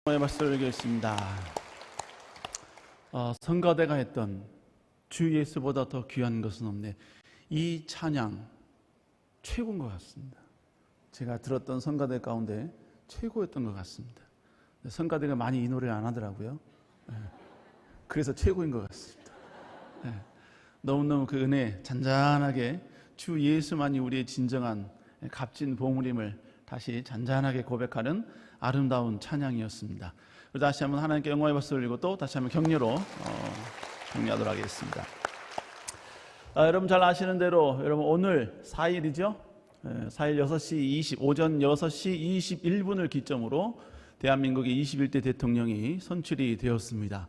말씀을 읽겠습니다. 성가대가 했던 주 예수보다 더 귀한 것은 없네. 이 찬양 최고인 것 같습니다. 제가 들었던 성가대 가운데 최고였던 것 같습니다. 성가대가 많이 이 노래를 안 하더라고요. 그래서 최고인 것 같습니다. 너무너무 그 은혜 잔잔하게 주 예수만이 우리의 진정한 값진 보물임을 다시 잔잔하게 고백하는 아름다운 찬양이었습니다. 다시 한번 하나님께 영광의 박수를 올리고 또 다시 한번 격려로 격려하도록 하겠습니다. 여러분 잘 아시는 대로 여러분 오늘 4일이죠. 4일 6시 오전 6시 21분을 기점으로 대한민국의 21대 대통령이 선출이 되었습니다.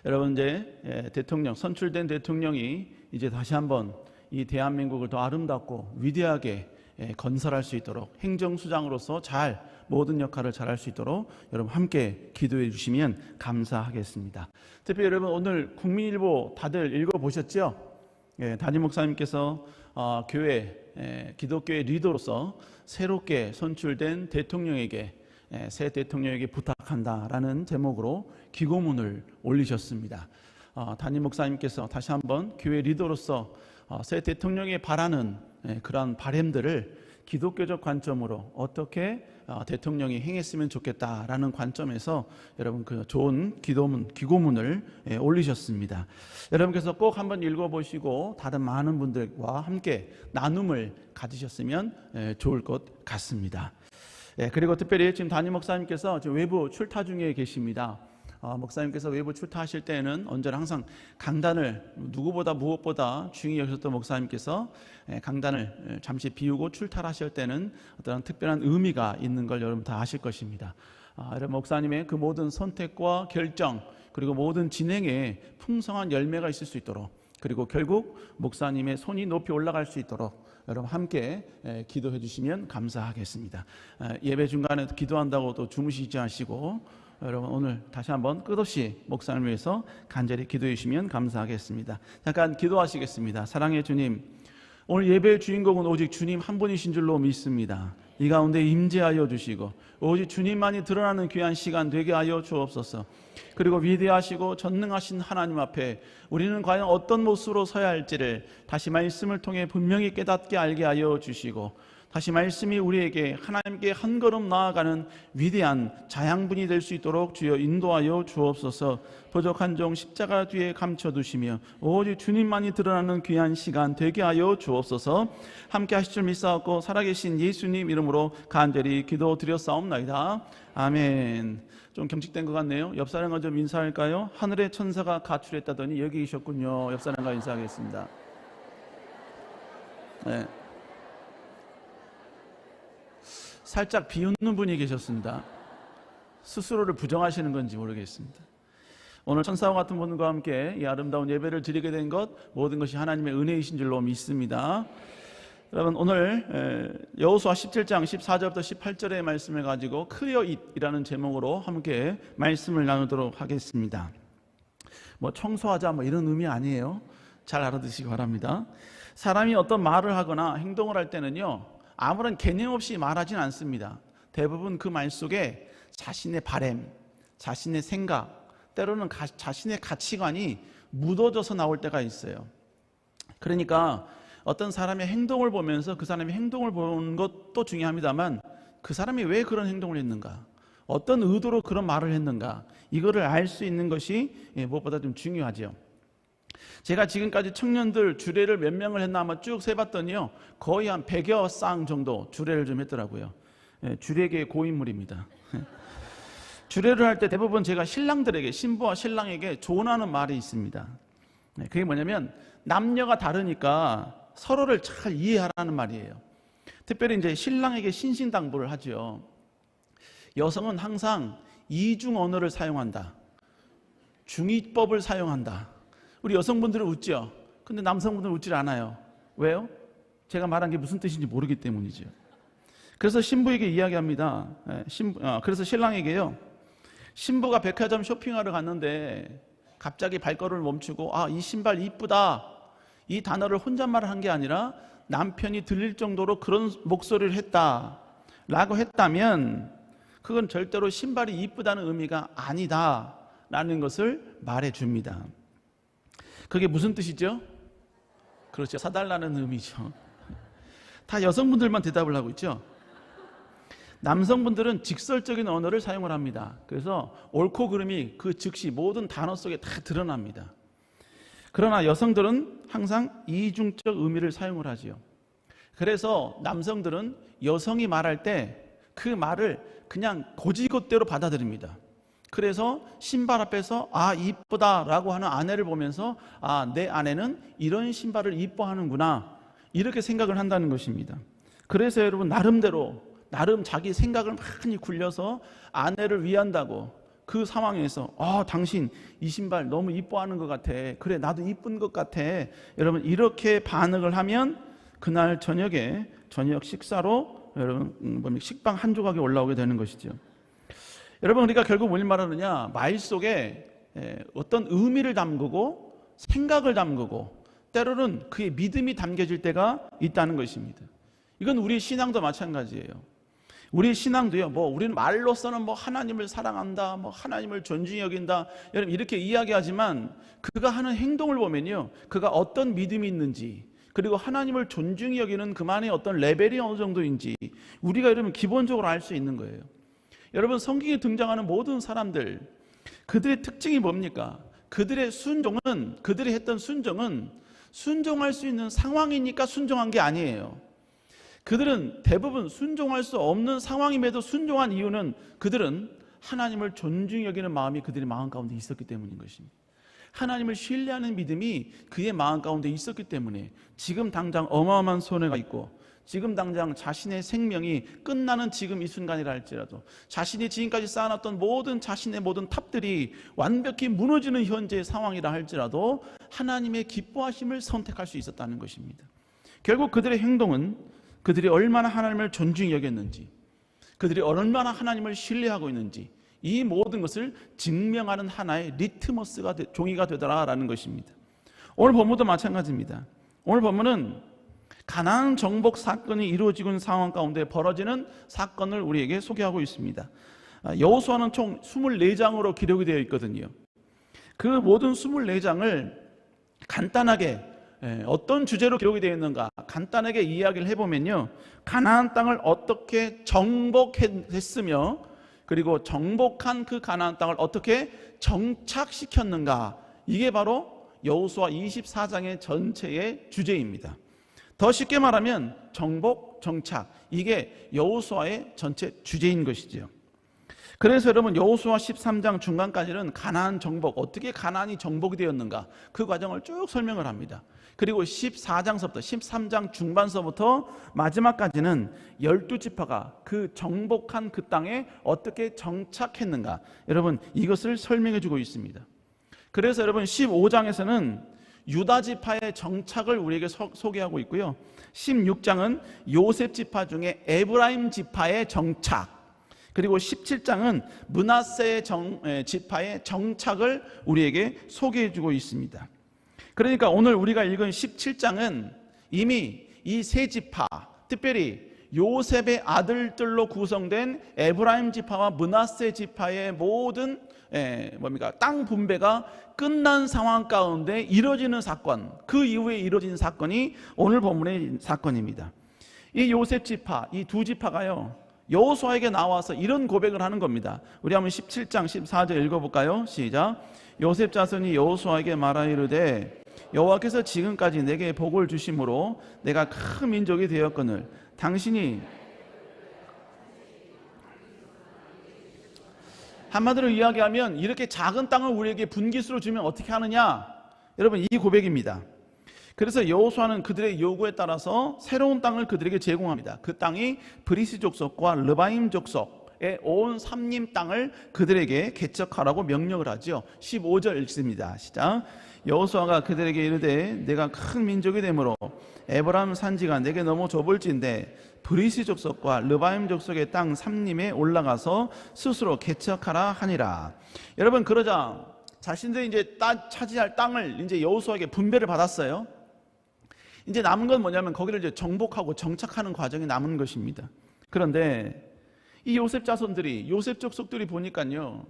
여러분 이제 선출된 대통령이 이제 다시 한번 이 대한민국을 더 아름답고 위대하게 건설할 수 있도록 행정수장으로서 잘 모든 역할을 잘할 수 있도록 여러분 함께 기도해 주시면 감사하겠습니다. 특별히 여러분 오늘 국민일보 다들 읽어보셨죠? 담임 목사님께서 기독교의 리더로서 새롭게 선출된 대통령에게 새 대통령에게 부탁한다라는 제목으로 기고문을 올리셨습니다. 담임 목사님께서 다시 한번 교회 리더로서 새 대통령이 바라는 그런 바람들을 기독교적 관점으로 어떻게 대통령이 행했으면 좋겠다라는 관점에서 여러분 그 좋은 기고문을 올리셨습니다. 여러분께서 꼭 한번 읽어보시고 다른 많은 분들과 함께 나눔을 가지셨으면 좋을 것 같습니다. 그리고 특별히 지금 담임 목사님께서 지금 외부 출타 중에 계십니다. 목사님께서 외부 출타하실 때에는 언제나 항상 강단을 누구보다 무엇보다 중히 여기셨던 목사님께서 강단을 잠시 비우고 출타를 하실 때는 어떤 특별한 의미가 있는 걸 여러분 다 아실 것입니다. 여러분 목사님의 그 모든 선택과 결정 그리고 모든 진행에 풍성한 열매가 있을 수 있도록 그리고 결국 목사님의 손이 높이 올라갈 수 있도록 여러분 함께 기도해 주시면 감사하겠습니다. 예배 중간에 기도한다고 또 주무시지 않으시고 여러분 오늘 다시 한번 끝없이 목사님을 위해서 간절히 기도해 주시면 감사하겠습니다. 잠깐 기도하시겠습니다. 사랑의 주님, 오늘 예배의 주인공은 오직 주님 한 분이신 줄로 믿습니다. 이 가운데 임재하여 주시고 오직 주님만이 드러나는 귀한 시간 되게 하여 주옵소서. 그리고 위대하시고 전능하신 하나님 앞에 우리는 과연 어떤 모습으로 서야 할지를 다시 말씀을 통해 분명히 깨닫게 알게 하여 주시고 다시 말씀이 우리에게 하나님께 한 걸음 나아가는 위대한 자양분이 될 수 있도록 주여 인도하여 주옵소서. 부족한 종 십자가 뒤에 감춰두시며 오직 주님만이 드러나는 귀한 시간 되게 하여 주옵소서. 함께 하실 줄 믿사옵고 살아계신 예수님 이름으로 간절히 기도드렸사옵나이다. 아멘. 좀 경직된 것 같네요. 옆 사람과 좀 인사할까요? 하늘의 천사가 가출했다더니 여기 계셨군요. 옆 사람과 인사하겠습니다. 네. 살짝 비웃는 분이 계셨습니다. 스스로를 부정하시는 건지 모르겠습니다. 오늘 천사와 같은 분과 함께 이 아름다운 예배를 드리게 된 것 모든 것이 하나님의 은혜이신 줄로 믿습니다. 여러분 오늘 여호수아 17장 14절부터 18절의 말씀을 가지고 Clear It이라는 제목으로 함께 말씀을 나누도록 하겠습니다. 청소하자 이런 의미 아니에요. 잘 알아두시기 바랍니다. 사람이 어떤 말을 하거나 행동을 할 때는요 아무런 개념 없이 말하진 않습니다. 대부분 그 말 속에 자신의 바램, 자신의 생각, 때로는 자신의 가치관이 묻어져서 나올 때가 있어요. 그러니까 어떤 사람의 행동을 보면서 그 사람의 행동을 보는 것도 중요합니다만 그 사람이 왜 그런 행동을 했는가, 어떤 의도로 그런 말을 했는가, 이거를 알 수 있는 것이 무엇보다 좀 중요하죠. 제가 지금까지 청년들 주례를 몇 명을 했나 아마 쭉 세봤더니요 거의 한 100여 쌍 정도 주례를 좀 했더라고요. 주례계의 고인물입니다. 주례를 할 때 대부분 제가 신랑들에게, 신부와 신랑에게 조언하는 말이 있습니다. 그게 뭐냐면 남녀가 다르니까 서로를 잘 이해하라는 말이에요. 특별히 이제 신랑에게 신신당부를 하죠. 여성은 항상 이중 언어를 사용한다, 중의법을 사용한다. 우리 여성분들은 웃죠. 근데 남성분들은 웃질 않아요. 왜요? 제가 말한 게 무슨 뜻인지 모르기 때문이죠. 그래서 신부에게 이야기합니다. 그래서 신랑에게요, 신부가 백화점 쇼핑하러 갔는데 갑자기 발걸음을 멈추고 이 신발 이쁘다, 이 단어를 혼잣말을 한 게 아니라 남편이 들릴 정도로 그런 목소리를 했다라고 했다면 그건 절대로 신발이 이쁘다는 의미가 아니다라는 것을 말해줍니다. 그게 무슨 뜻이죠? 그렇죠. 사달라는 의미죠. 다 여성분들만 대답을 하고 있죠. 남성분들은 직설적인 언어를 사용을 합니다. 그래서 옳고 그름이 그 즉시 모든 단어 속에 다 드러납니다. 그러나 여성들은 항상 이중적 의미를 사용을 하지요. 그래서 남성들은 여성이 말할 때 그 말을 그냥 고지것대로 받아들입니다. 그래서 신발 앞에서 이쁘다라고 하는 아내를 보면서 내 아내는 이런 신발을 이뻐하는구나, 이렇게 생각을 한다는 것입니다. 그래서 여러분 나름 자기 생각을 많이 굴려서 아내를 위한다고 그 상황에서 당신 이 신발 너무 이뻐하는 것 같아, 그래 나도 이쁜 것 같아, 여러분 이렇게 반응을 하면 그날 저녁에 저녁 식사로 여러분 식빵 한 조각이 올라오게 되는 것이죠. 여러분 우리가 결국 뭘 말하느냐, 말 속에 어떤 의미를 담그고 생각을 담그고 때로는 그의 믿음이 담겨질 때가 있다는 것입니다. 이건 우리 신앙도 마찬가지예요. 우리 신앙도요, 우리는 말로서는 하나님을 사랑한다, 하나님을 존중히 여긴다, 여러분 이렇게 이야기하지만 그가 하는 행동을 보면요, 그가 어떤 믿음이 있는지, 그리고 하나님을 존중히 여기는 그만의 어떤 레벨이 어느 정도인지 우리가 여러분 기본적으로 알 수 있는 거예요. 여러분 성경에 등장하는 모든 사람들, 그들의 특징이 뭡니까? 그들의 했던 순종은 순종할 수 있는 상황이니까 순종한 게 아니에요. 그들은 대부분 순종할 수 없는 상황임에도 순종한 이유는 그들은 하나님을 존중히 여기는 마음이 그들의 마음 가운데 있었기 때문인 것입니다. 하나님을 신뢰하는 믿음이 그의 마음 가운데 있었기 때문에 지금 당장 어마어마한 손해가 있고, 지금 당장 자신의 생명이 끝나는 지금 이 순간이라 할지라도, 자신이 지금까지 쌓아놨던 자신의 모든 탑들이 완벽히 무너지는 현재의 상황이라 할지라도 하나님의 기뻐하심을 선택할 수 있었다는 것입니다. 결국 그들의 행동은 그들이 얼마나 하나님을 존중히 여겼는지, 그들이 얼마나 하나님을 신뢰하고 있는지, 이 모든 것을 증명하는 하나의 리트머스가 종이가 되더라라는 것입니다. 오늘 본문도 마찬가지입니다. 오늘 본문은 가나안 정복 사건이 이루어지고 있는 상황 가운데 벌어지는 사건을 우리에게 소개하고 있습니다. 여호수아는 총 24장으로 기록이 되어 있거든요. 그 모든 24장을 간단하게 어떤 주제로 기록이 되어 있는가 간단하게 이야기를 해보면요, 가나안 땅을 어떻게 정복했으며 그리고 정복한 그 가나안 땅을 어떻게 정착시켰는가, 이게 바로 여호수아 24장의 전체의 주제입니다. 더 쉽게 말하면 정복, 정착, 이게 여호수아의 전체 주제인 것이죠. 그래서 여러분 여호수아 13장 중간까지는 가나안 정복, 어떻게 가나안이 정복이 되었는가 그 과정을 쭉 설명을 합니다. 그리고 14장서부터 13장 중반서부터 마지막까지는 12지파가 그 정복한 그 땅에 어떻게 정착했는가, 여러분 이것을 설명해 주고 있습니다. 그래서 여러분 15장에서는 유다지파의 정착을 우리에게 소개하고 있고요, 16장은 요셉지파 중에 에브라임 지파의 정착, 그리고 17장은 므낫세 지파의 정착을 우리에게 소개해 주고 있습니다. 그러니까 오늘 우리가 읽은 17장은 이미 이 세 지파, 특별히 요셉의 아들들로 구성된 에브라임 지파와 므낫세 지파의 모든 땅 분배가 끝난 상황 가운데 이루어지는 사건, 그 이후에 이루어진 사건이 오늘 본문의 사건입니다. 이 요셉 지파, 이 두 지파가요, 여호수아에게 나와서 이런 고백을 하는 겁니다. 우리 한번 17장 14절 읽어볼까요? 시작. 요셉 자손이 여호수아에게 말하이르되 여호와께서 지금까지 내게 복을 주심으로 내가 큰 민족이 되었거늘 당신이, 한마디로 이야기하면 이렇게 작은 땅을 우리에게 분깃으로 주면 어떻게 하느냐, 여러분 이 고백입니다. 그래서 여호수아는 그들의 요구에 따라서 새로운 땅을 그들에게 제공합니다. 그 땅이 브리스 족속과 르바임 족속의 온 삼림 땅을 그들에게 개척하라고 명령을 하죠. 15절 읽습니다. 시작. 여호수아가 그들에게 이르되 내가 큰 민족이 되므로 에브라임 산지가 내게 너무 좁을진데 브리스 족속과 르바임 족속의 땅 삼림에 올라가서 스스로 개척하라 하니라. 여러분 그러자 자신들이 이제 차지할 땅을 이제 여호수아에게 분배를 받았어요. 이제 남은 건 뭐냐면 거기를 이제 정복하고 정착하는 과정이 남은 것입니다. 그런데 이 요셉 자손들이, 요셉 족속들이 보니까요,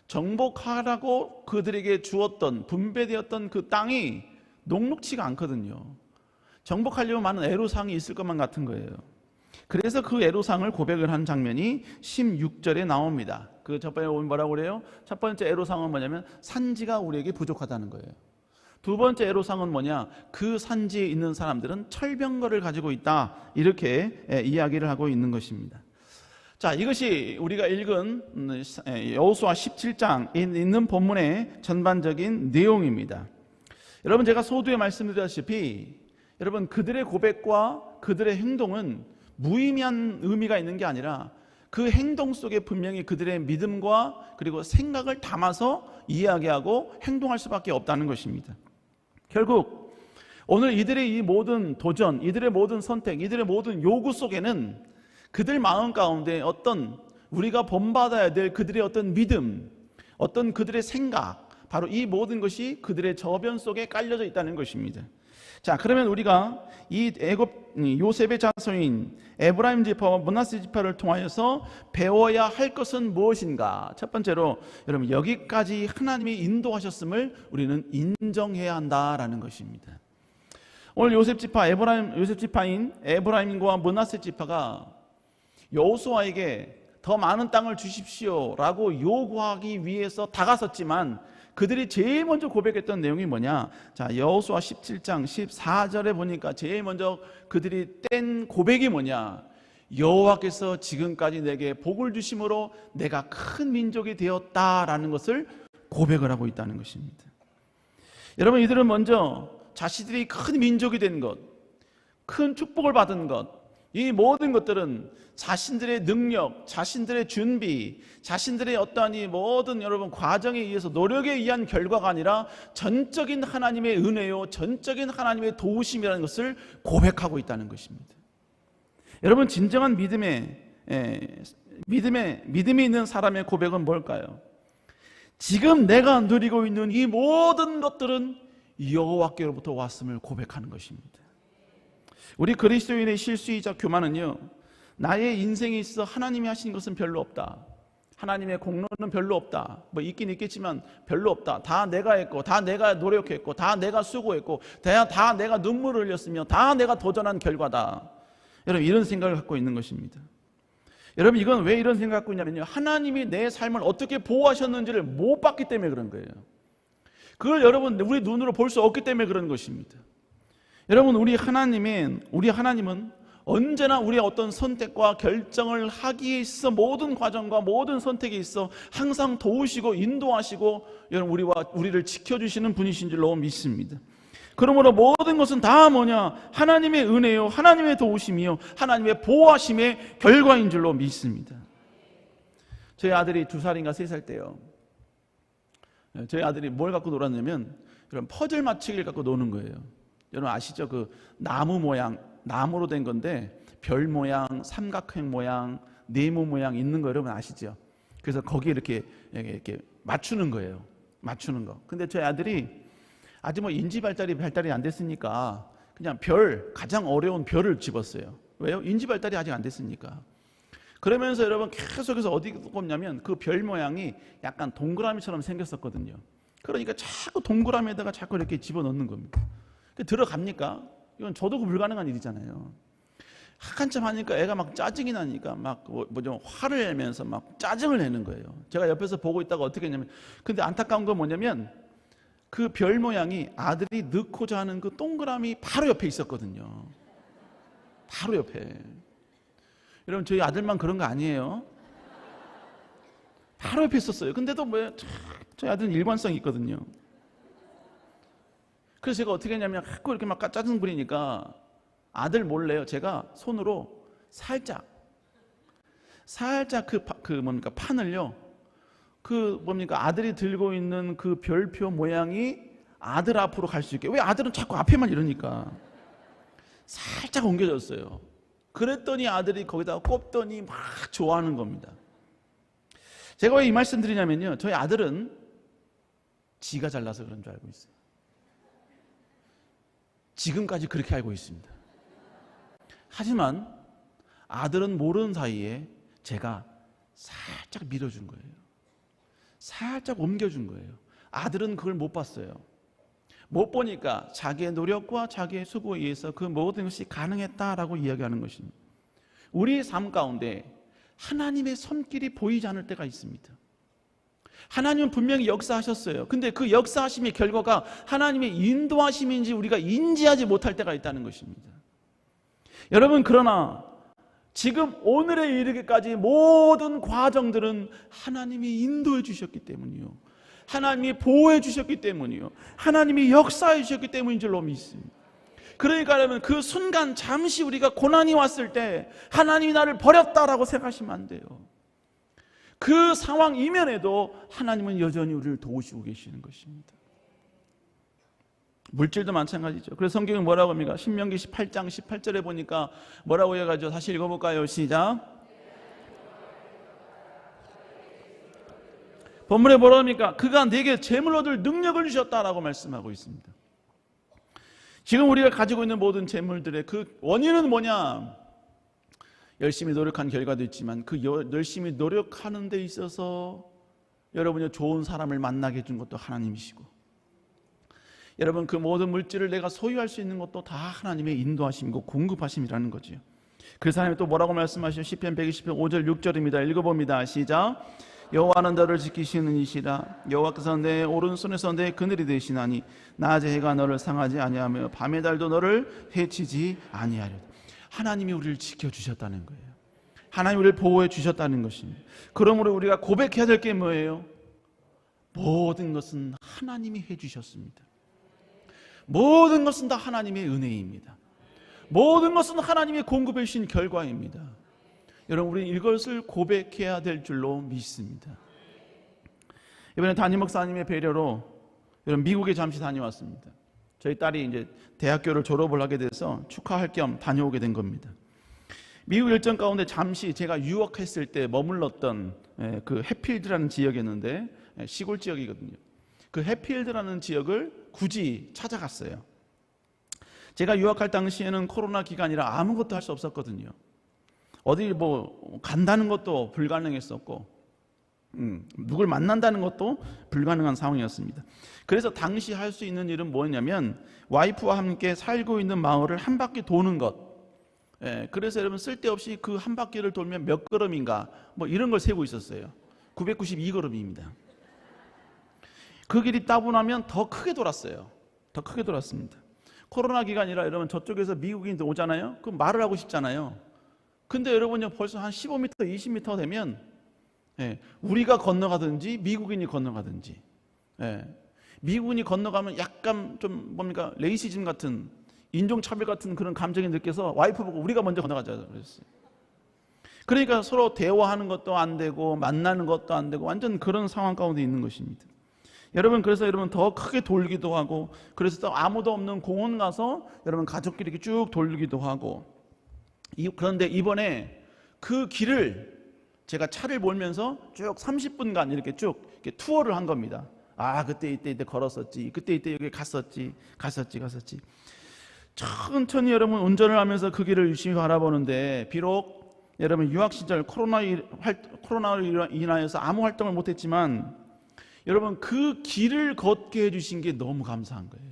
정복하라고 그들에게 주었던, 분배되었던 그 땅이 녹록치가 않거든요. 정복하려면 많은 애로사항이 있을 것만 같은 거예요. 그래서 그 애로사항을 고백을 한 장면이 16절에 나옵니다. 그 첫 번째 뭐라고 그래요? 첫 번째 애로사항은 뭐냐면 산지가 우리에게 부족하다는 거예요. 두 번째 애로사항은 뭐냐? 그 산지에 있는 사람들은 철병거를 가지고 있다. 이렇게 이야기를 하고 있는 것입니다. 자, 이것이 우리가 읽은 여호수아 17장에 있는 본문의 전반적인 내용입니다. 여러분, 제가 소두에 말씀드렸다시피 여러분, 그들의 고백과 그들의 행동은 무의미한 의미가 있는 게 아니라 그 행동 속에 분명히 그들의 믿음과 그리고 생각을 담아서 이야기하고 행동할 수밖에 없다는 것입니다. 결국 오늘 이들의 이 모든 도전, 이들의 모든 선택, 이들의 모든 요구 속에는 그들 마음 가운데 어떤 우리가 본받아야 될 그들의 어떤 믿음, 어떤 그들의 생각, 바로 이 모든 것이 그들의 저변 속에 깔려져 있다는 것입니다. 자, 그러면 우리가 이 요셉의 자손인 에브라임 지파와 므낫세 지파를 통하여서 배워야 할 것은 무엇인가? 첫 번째로 여러분, 여기까지 하나님이 인도하셨음을 우리는 인정해야 한다라는 것입니다. 오늘 요셉 지파인 에브라임과 므낫세 지파가 여호수아에게 더 많은 땅을 주십시오라고 요구하기 위해서 다가섰지만 그들이 제일 먼저 고백했던 내용이 뭐냐? 자, 여호수아 17장 14절에 보니까 제일 먼저 그들이 뗀 고백이 뭐냐? 여호와께서 지금까지 내게 복을 주심으로 내가 큰 민족이 되었다라는 것을 고백을 하고 있다는 것입니다. 여러분, 이들은 먼저 자신들이 큰 민족이 된 것, 큰 축복을 받은 것, 이 모든 것들은 자신들의 능력, 자신들의 준비, 자신들의 어떠한 이 모든 여러분 과정에 의해서 노력에 의한 결과가 아니라 전적인 하나님의 은혜요, 전적인 하나님의 도우심이라는 것을 고백하고 있다는 것입니다. 여러분, 진정한 믿음이 있는 사람의 고백은 뭘까요? 지금 내가 누리고 있는 이 모든 것들은 여호와께로부터 왔음을 고백하는 것입니다. 우리 그리스도인의 실수이자 교만은요, 나의 인생에 있어 하나님이 하신 것은 별로 없다, 하나님의 공로는 별로 없다, 뭐 있긴 있겠지만 별로 없다, 다 내가 했고, 다 내가 노력했고, 다 내가 수고했고, 다 내가 눈물을 흘렸으며, 다 내가 도전한 결과다. 여러분, 이런 생각을 갖고 있는 것입니다. 여러분, 이건 왜 이런 생각을 갖고 있냐면요, 하나님이 내 삶을 어떻게 보호하셨는지를 못 봤기 때문에 그런 거예요. 그걸 여러분, 우리 눈으로 볼 수 없기 때문에 그런 것입니다. 여러분, 우리 하나님은 언제나 우리의 어떤 선택과 결정을 하기에 있어, 모든 과정과 모든 선택에 있어 항상 도우시고 인도하시고 여러분, 우리를 지켜주시는 분이신 줄로 믿습니다. 그러므로 모든 것은 다 뭐냐? 하나님의 은혜요, 하나님의 도우심이요, 하나님의 보호하심의 결과인 줄로 믿습니다. 저희 아들이 2살인가 3살 때요, 저희 아들이 뭘 갖고 놀았냐면 그런 퍼즐 맞추기를 갖고 노는 거예요. 여러분 아시죠? 그 나무 모양, 나무로 된 건데 별 모양, 삼각형 모양, 네모 모양 있는 거 여러분 아시죠? 그래서 거기에 이렇게 맞추는 거예요. 맞추는 거. 근데 저희 아들이 아직 뭐 인지 발달이 안 됐으니까 그냥 가장 어려운 별을 집었어요. 왜요? 인지 발달이 아직 안 됐으니까. 그러면서 여러분 계속해서 어디 꼽냐면 그 별 모양이 약간 동그라미처럼 생겼었거든요. 그러니까 자꾸 동그라미에다가 자꾸 이렇게 집어넣는 겁니다. 들어갑니까? 이건 저도 불가능한 일이잖아요. 한참 하니까 애가 막 짜증이 나니까 막 좀 화를 내면서 막 짜증을 내는 거예요. 제가 옆에서 보고 있다가 어떻게 했냐면, 근데 안타까운 건 뭐냐면 그 별 모양이 아들이 넣고자 하는 그 동그라미 바로 옆에 있었거든요. 바로 옆에. 여러분, 저희 아들만 그런 거 아니에요. 바로 옆에 있었어요. 근데도 저희 아들은 일관성이 있거든요. 그래서 제가 어떻게 했냐면 자꾸 이렇게 막 짜증 부리니까 아들 몰래요, 제가 손으로 살짝 판을요, 아들이 들고 있는 그 별표 모양이 아들 앞으로 갈 수 있게, 왜 아들은 자꾸 앞에만 이러니까 살짝 옮겨졌어요. 그랬더니 아들이 거기다가 꼽더니 막 좋아하는 겁니다. 제가 왜 이 말씀 드리냐면요, 저희 아들은 지가 잘나서 그런 줄 알고 있어요. 지금까지 그렇게 알고 있습니다. 하지만 아들은 모르는 사이에 제가 살짝 밀어준 거예요. 살짝 옮겨준 거예요. 아들은 그걸 못 봤어요. 못 보니까 자기의 노력과 자기의 수고에 의해서 그 모든 것이 가능했다라고 이야기하는 것입니다. 우리의 삶 가운데 하나님의 손길이 보이지 않을 때가 있습니다. 하나님은 분명히 역사하셨어요. 근데 그 역사하심의 결과가 하나님의 인도하심인지 우리가 인지하지 못할 때가 있다는 것입니다. 여러분, 그러나 지금 오늘에 이르기까지 모든 과정들은 하나님이 인도해 주셨기 때문이요, 하나님이 보호해 주셨기 때문이요, 하나님이 역사해 주셨기 때문인 줄로 믿습니다. 그러니까 여러분, 그 순간 잠시 우리가 고난이 왔을 때 하나님이 나를 버렸다라고 생각하시면 안 돼요. 그 상황 이면에도 하나님은 여전히 우리를 도우시고 계시는 것입니다. 물질도 마찬가지죠. 그래서 성경이 뭐라고 합니까? 신명기 18장 18절에 보니까 뭐라고 해가지고 다시 읽어볼까요? 시작. 본문에 뭐라고 합니까? 그가 내게 재물 얻을 능력을 주셨다라고 말씀하고 있습니다. 지금 우리가 가지고 있는 모든 재물들의 그 원인은 뭐냐? 열심히 노력한 결과도 있지만 그 열심히 노력하는 데 있어서 여러분이 좋은 사람을 만나게 해준 것도 하나님이시고, 여러분 그 모든 물질을 내가 소유할 수 있는 것도 다 하나님의 인도하심이고 공급하심이라는 거죠. 그래서 하나님이 또 뭐라고 말씀하시죠? 시편 120편 5절 6절입니다. 읽어봅니다. 시작. 여호와는 너를 지키시는 이시라. 여호와께서 내 오른손에서 내 그늘이 되시나니 낮에 해가 너를 상하지 아니하며 밤의 달도 너를 해치지 아니하리로다. 하나님이 우리를 지켜주셨다는 거예요. 하나님이 우리를 보호해 주셨다는 것입니다. 그러므로 우리가 고백해야 될 게 뭐예요? 모든 것은 하나님이 해주셨습니다. 모든 것은 다 하나님의 은혜입니다. 모든 것은 하나님이 공급해 주신 결과입니다. 여러분, 우리는 이것을 고백해야 될 줄로 믿습니다. 이번에 담임 목사님의 배려로 여러분 미국에 잠시 다녀왔습니다. 저희 딸이 이제 대학교를 졸업을 하게 돼서 축하할 겸 다녀오게 된 겁니다. 미국 일정 가운데 잠시 제가 유학했을 때 머물렀던 그 해필드라는 지역이었는데, 시골 지역이거든요. 그 해필드라는 지역을 굳이 찾아갔어요. 제가 유학할 당시에는 코로나 기간이라 아무것도 할 수 없었거든요. 어디 뭐 간다는 것도 불가능했었고, 누굴 만난다는 것도 불가능한 상황이었습니다. 그래서 당시 할 수 있는 일은 뭐였냐면 와이프와 함께 살고 있는 마을을 한 바퀴 도는 것. 그래서 여러분 쓸데없이 그 한 바퀴를 돌면 몇 걸음인가 뭐 이런 걸 세고 있었어요. 992걸음입니다. 그 길이 따분하면 더 크게 돌았어요. 더 크게 돌았습니다. 코로나 기간이라 여러분 저쪽에서 미국인들 오잖아요. 그럼 말을 하고 싶잖아요. 근데 여러분요 벌써 한 15m, 20m 되면 우리가 건너가든지 미국인이 건너가든지, 미국인이 건너가면 약간 좀 뭡니까 레이시즘 같은 인종차별 같은 그런 감정이 느껴서 와이프 보고 우리가 먼저 건너가자 그랬어요. 그러니까 서로 대화하는 것도 안 되고 만나는 것도 안 되고 완전 그런 상황 가운데 있는 것입니다. 여러분, 그래서 여러분 더 크게 돌기도 하고, 그래서 또 아무도 없는 공원 가서 여러분 가족끼리 이렇게 쭉 돌기도 하고. 그런데 이번에 그 길을 제가 차를 몰면서 쭉 30분간 이렇게 쭉 이렇게 투어를 한 겁니다. 아, 그때 이때 걸었었지, 그때 이때 여기 갔었지. 천천히 여러분 운전을 하면서 그 길을 유심히 바라보는데, 비록 여러분 유학 시절 코로나로 인하여서 아무 활동을 못했지만 여러분 그 길을 걷게 해주신 게 너무 감사한 거예요.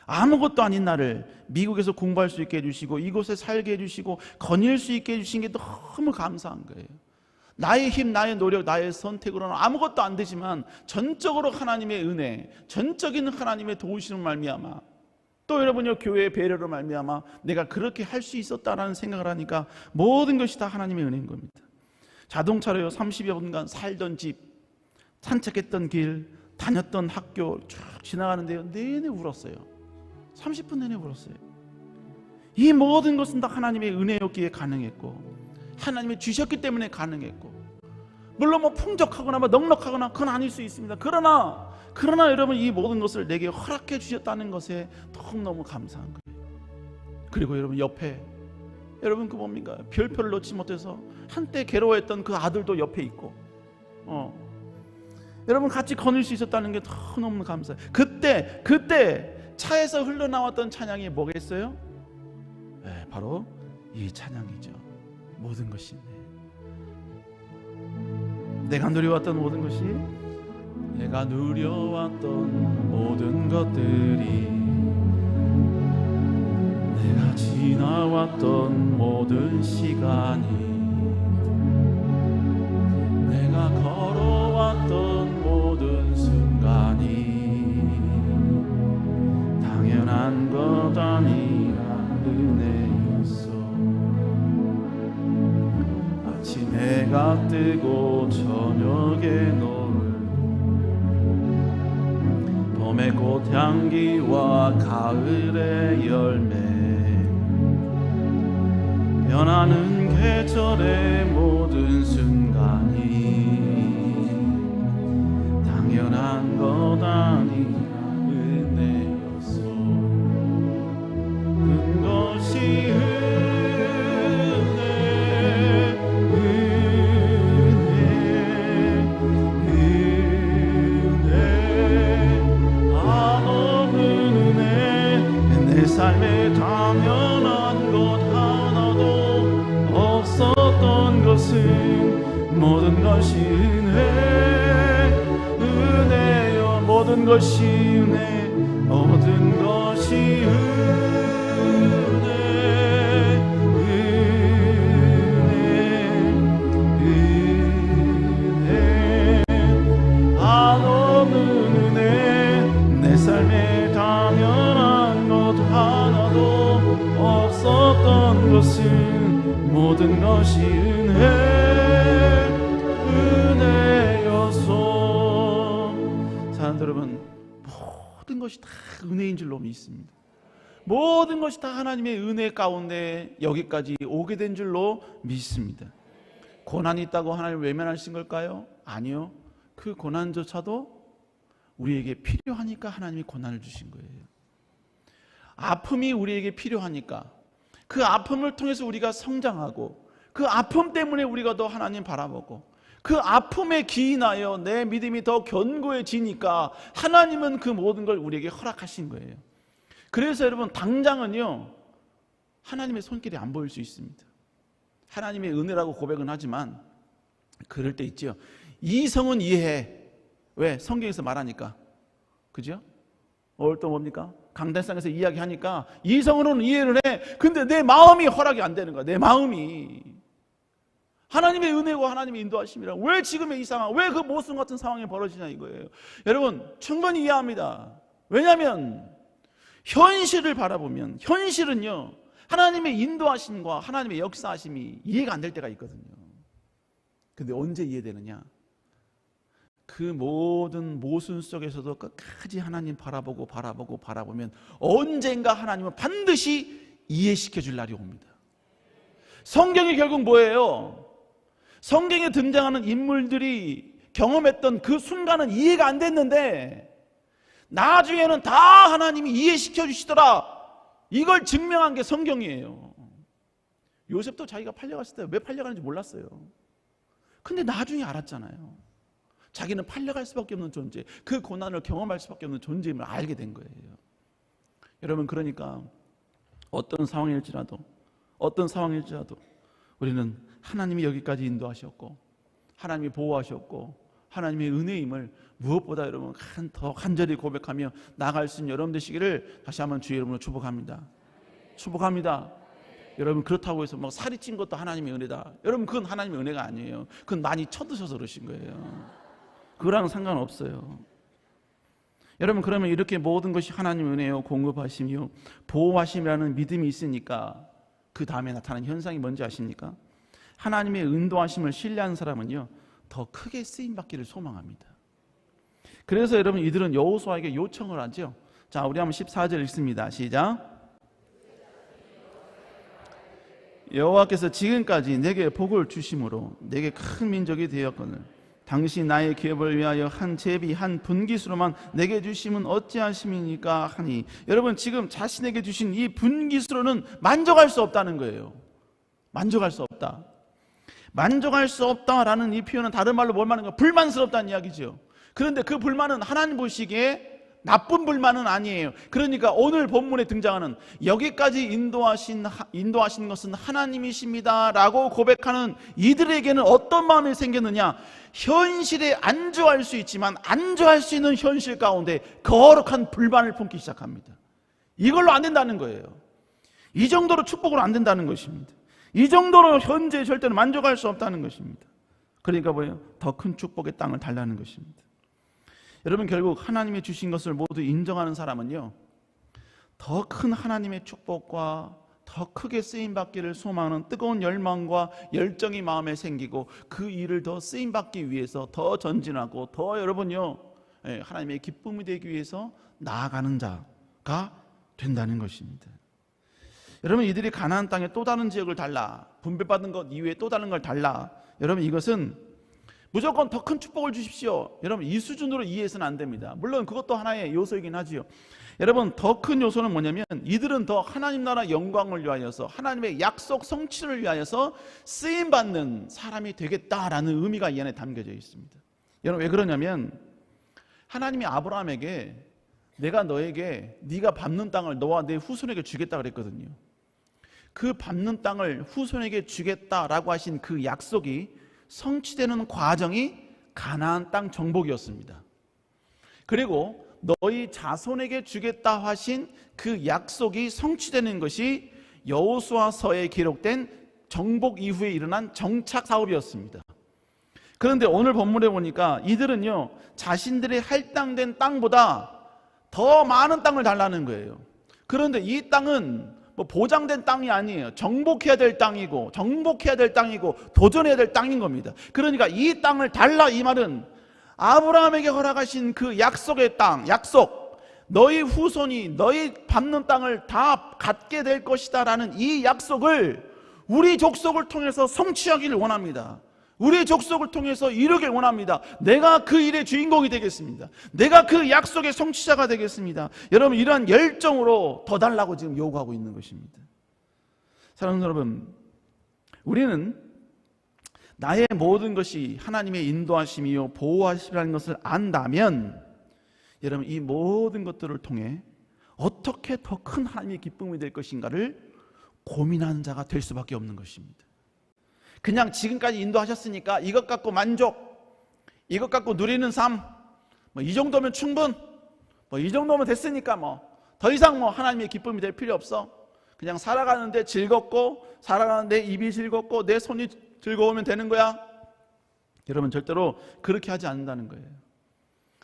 아무것도 아닌 나를 미국에서 공부할 수 있게 해주시고 이곳에 살게 해주시고 거닐 수 있게 해주신 게 너무 감사한 거예요. 나의 힘, 나의 노력, 나의 선택으로는 아무것도 안 되지만 전적으로 하나님의 은혜, 전적인 하나님의 도우시는 말미암아, 또 여러분요 교회의 배려로 말미암아 내가 그렇게 할 수 있었다라는 생각을 하니까 모든 것이 다 하나님의 은혜인 겁니다. 자동차로요 30여 분간 살던 집, 산책했던 길, 다녔던 학교 쭉 지나가는데요 내내 울었어요. 30분 내내 울었어요. 이 모든 것은 다 하나님의 은혜였기에 가능했고, 하나님이 주셨기 때문에 가능했고, 물론 뭐 풍족하거나 뭐 넉넉하거나 그건 아닐 수 있습니다. 그러나 여러분 이 모든 것을 내게 허락해 주셨다는 것에 너무너무 감사한 거예요. 그리고 여러분 옆에 여러분 그 뭡니까 별표를 놓지 못해서 한때 괴로워했던 그 아들도 옆에 있고, 여러분 같이 거닐 수 있었다는 게 너무너무 감사해요. 그때 차에서 흘러나왔던 찬양이 뭐겠어요? 바로 이 찬양이죠. 모든 것이 내가 누려왔던 모든 것이, 내가 누려왔던 모든 것들이, 내가 지나왔던 모든 시간이, 내가 걸어왔던 모든 순간이 당연한 것 아니라 은혜였어. 아침 해가 뜨고 저녁에 노을, 봄의 꽃향기와 가을의 열매, 변하는 계절의 모든 순간이 당연한 것 아니라 은혜였어. 모든 것이 은혜, 한없는 은혜. 내 삶에 당연한 것 하나도 없었던 것은 모든 것이 은혜, 은혜여. 모든 것이 은혜, 모든 것이 은혜, 은혜, 한없는 은혜. 내 삶에 당연한 것 하나도 없었던 것은 모든 것이 은혜, 은혜였소. 사랑하는 여러분, 모든 것이 다 은혜인 줄로 믿습니다. 모든 것이 다 하나님의 은혜 가운데 여기까지 오게 된 줄로 믿습니다. 고난이 있다고 하나님을 외면하신 걸까요? 아니요. 그 고난조차도 우리에게 필요하니까 하나님이 고난을 주신 거예요. 아픔이 우리에게 필요하니까, 그 아픔을 통해서 우리가 성장하고, 그 아픔 때문에 우리가 더 하나님 바라보고, 그 아픔에 기인하여 내 믿음이 더 견고해지니까 하나님은 그 모든 걸 우리에게 허락하신 거예요. 그래서 여러분, 당장은요 하나님의 손길이 안 보일 수 있습니다. 하나님의 은혜라고 고백은 하지만 그럴 때 있죠. 이성은 이해해. 왜? 성경에서 말하니까. 그죠? 오늘 또 뭡니까? 강단상에서 이야기하니까 이성으로는 이해를 해. 근데 내 마음이 허락이 안 되는 거야. 내 마음이. 하나님의 은혜와 하나님의 인도하심이라. 왜 지금의 이 상황, 왜 그 모순 같은 상황이 벌어지냐 이거예요. 여러분, 충분히 이해합니다. 왜냐하면 현실을 바라보면, 현실은요 하나님의 인도하심과 하나님의 역사하심이 이해가 안 될 때가 있거든요. 근데 언제 이해되느냐? 그 모든 모순 속에서도 끝까지 하나님 바라보면 언젠가 하나님은 반드시 이해시켜 줄 날이 옵니다. 성경이 결국 뭐예요? 성경에 등장하는 인물들이 경험했던 그 순간은 이해가 안 됐는데 나중에는 다 하나님이 이해시켜 주시더라. 이걸 증명한 게 성경이에요. 요셉도 자기가 팔려갔을 때 왜 팔려가는지 몰랐어요. 근데 나중에 알았잖아요. 자기는 팔려갈 수밖에 없는 존재, 그 고난을 경험할 수밖에 없는 존재임을 알게 된 거예요. 여러분, 그러니까 어떤 상황일지라도 우리는 하나님이 여기까지 인도하셨고 하나님이 보호하셨고 하나님의 은혜임을 무엇보다 여러분 더 간절히 고백하며 나아갈 수 있는 여러분 되시기를 다시 한번 주의 이름으로 축복합니다. 여러분, 그렇다고 해서 막 살이 찐 것도 하나님의 은혜다. 여러분, 그건 하나님의 은혜가 아니에요. 그건 많이 쳐드셔서 그러신 거예요. 그거랑은 상관없어요. 여러분, 그러면 이렇게 모든 것이 하나님의 은혜요, 공급하심이요, 보호하심이라는 믿음이 있으니까 그 다음에 나타나는 현상이 뭔지 아십니까? 하나님의 인도하심을 신뢰하는 사람은요 더 크게 쓰임받기를 소망합니다. 그래서 여러분, 이들은 여호수아에게 요청을 하죠. 자, 우리 한번 14절 읽습니다. 시작. 여호와께서 지금까지 내게 복을 주심으로 내게 큰 민족이 되었거늘 당신 나의 기업을 위하여 한 제비 한 분깃으로만 내게 주심은 어찌하심이니까 하니. 여러분, 지금 자신에게 주신 이 분깃으로는 만족할 수 없다는 거예요. 만족할 수 없다. 만족할 수 없다라는 이 표현은 다른 말로 뭘 말하는 거야? 불만스럽다는 이야기죠. 그런데 그 불만은 하나님 보시기에 나쁜 불만은 아니에요. 그러니까 오늘 본문에 등장하는 여기까지 인도하신 것은 하나님이십니다 라고 고백하는 이들에게는 어떤 마음이 생겼느냐, 현실에 안주할 수 있지만 안주할 수 있는 현실 가운데 거룩한 불만을 품기 시작합니다. 이걸로 안 된다는 거예요. 이 정도로 축복으로 안 된다는 것입니다. 이 정도로 현재에 절대로 만족할 수 없다는 것입니다. 그러니까 뭐예요? 더 큰 축복의 땅을 달라는 것입니다. 여러분, 결국 하나님이 주신 것을 모두 인정하는 사람은요, 더 큰 하나님의 축복과 더 크게 쓰임받기를 소망하는 뜨거운 열망과 열정이 마음에 생기고 그 일을 더 쓰임받기 위해서 더 전진하고 더 여러분요, 하나님의 기쁨이 되기 위해서 나아가는 자가 된다는 것입니다. 여러분, 이들이 가나안 땅에 또 다른 지역을 달라, 분배받은 것 이외에 또 다른 걸 달라, 여러분 이것은 무조건 더 큰 축복을 주십시오, 여러분 이 수준으로 이해해서는 안 됩니다. 물론 그것도 하나의 요소이긴 하지요. 여러분, 더 큰 요소는 뭐냐면 이들은 더 하나님 나라 영광을 위하여서 하나님의 약속 성취를 위하여서 쓰임받는 사람이 되겠다라는 의미가 이 안에 담겨져 있습니다. 여러분, 왜 그러냐면 하나님이 아브라함에게 내가 너에게 네가 밟는 땅을 너와 내 후손에게 주겠다 그랬거든요. 그 밟는 땅을 후손에게 주겠다라고 하신 그 약속이 성취되는 과정이 가나안 땅 정복이었습니다. 그리고 너희 자손에게 주겠다 하신 그 약속이 성취되는 것이 여호수아서에 기록된 정복 이후에 일어난 정착 사업이었습니다. 그런데 오늘 본문에 보니까 이들은요, 자신들의 할당된 땅보다 더 많은 땅을 달라는 거예요. 그런데 이 땅은 뭐 보장된 땅이 아니에요. 정복해야 될 땅이고 도전해야 될 땅인 겁니다. 그러니까 이 땅을 달라, 이 말은 아브라함에게 허락하신 그 약속의 땅, 약속, 너희 후손이 너희 밟는 땅을 다 갖게 될 것이다 라는 이 약속을 우리 족속을 통해서 성취하기를 원합니다. 우리 족속을 통해서 이루길 원합니다. 내가 그 일의 주인공이 되겠습니다. 내가 그 약속의 성취자가 되겠습니다. 여러분, 이러한 열정으로 더 달라고 지금 요구하고 있는 것입니다. 사랑하는 여러분, 우리는 나의 모든 것이 하나님의 인도하심이요 보호하심이라는 것을 안다면 여러분, 이 모든 것들을 통해 어떻게 더 큰 하나님의 기쁨이 될 것인가를 고민하는 자가 될 수밖에 없는 것입니다. 그냥 지금까지 인도하셨으니까 이것 갖고 만족, 이것 갖고 누리는 삶, 이 정도면 충분, 이 정도면 됐으니까 더 이상 하나님의 기쁨이 될 필요 없어. 그냥 살아가는데 즐겁고, 살아가는데 입이 즐겁고 내 손이 즐거우면 되는 거야. 여러분, 절대로 그렇게 하지 않는다는 거예요.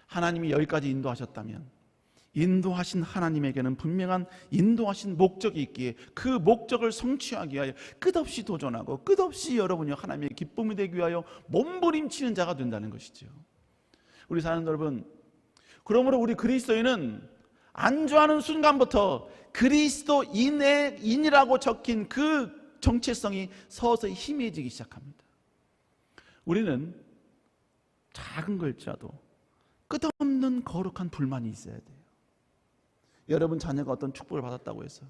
하나님이 여기까지 인도하셨다면 인도하신 하나님에게는 분명한 인도하신 목적이 있기에 그 목적을 성취하기 위하여 끝없이 도전하고 끝없이 여러분이 하나님의 기쁨이 되기 위하여 몸부림치는 자가 된다는 것이죠. 우리 사는 여러분, 그러므로 우리 그리스도인은 안주하는 순간부터 그리스도인이라고 적힌 그 정체성이 서서히 희미해지기 시작합니다. 우리는 작은 걸지라도 끝없는 거룩한 불만이 있어야 돼요. 여러분 자녀가 어떤 축복을 받았다고 해서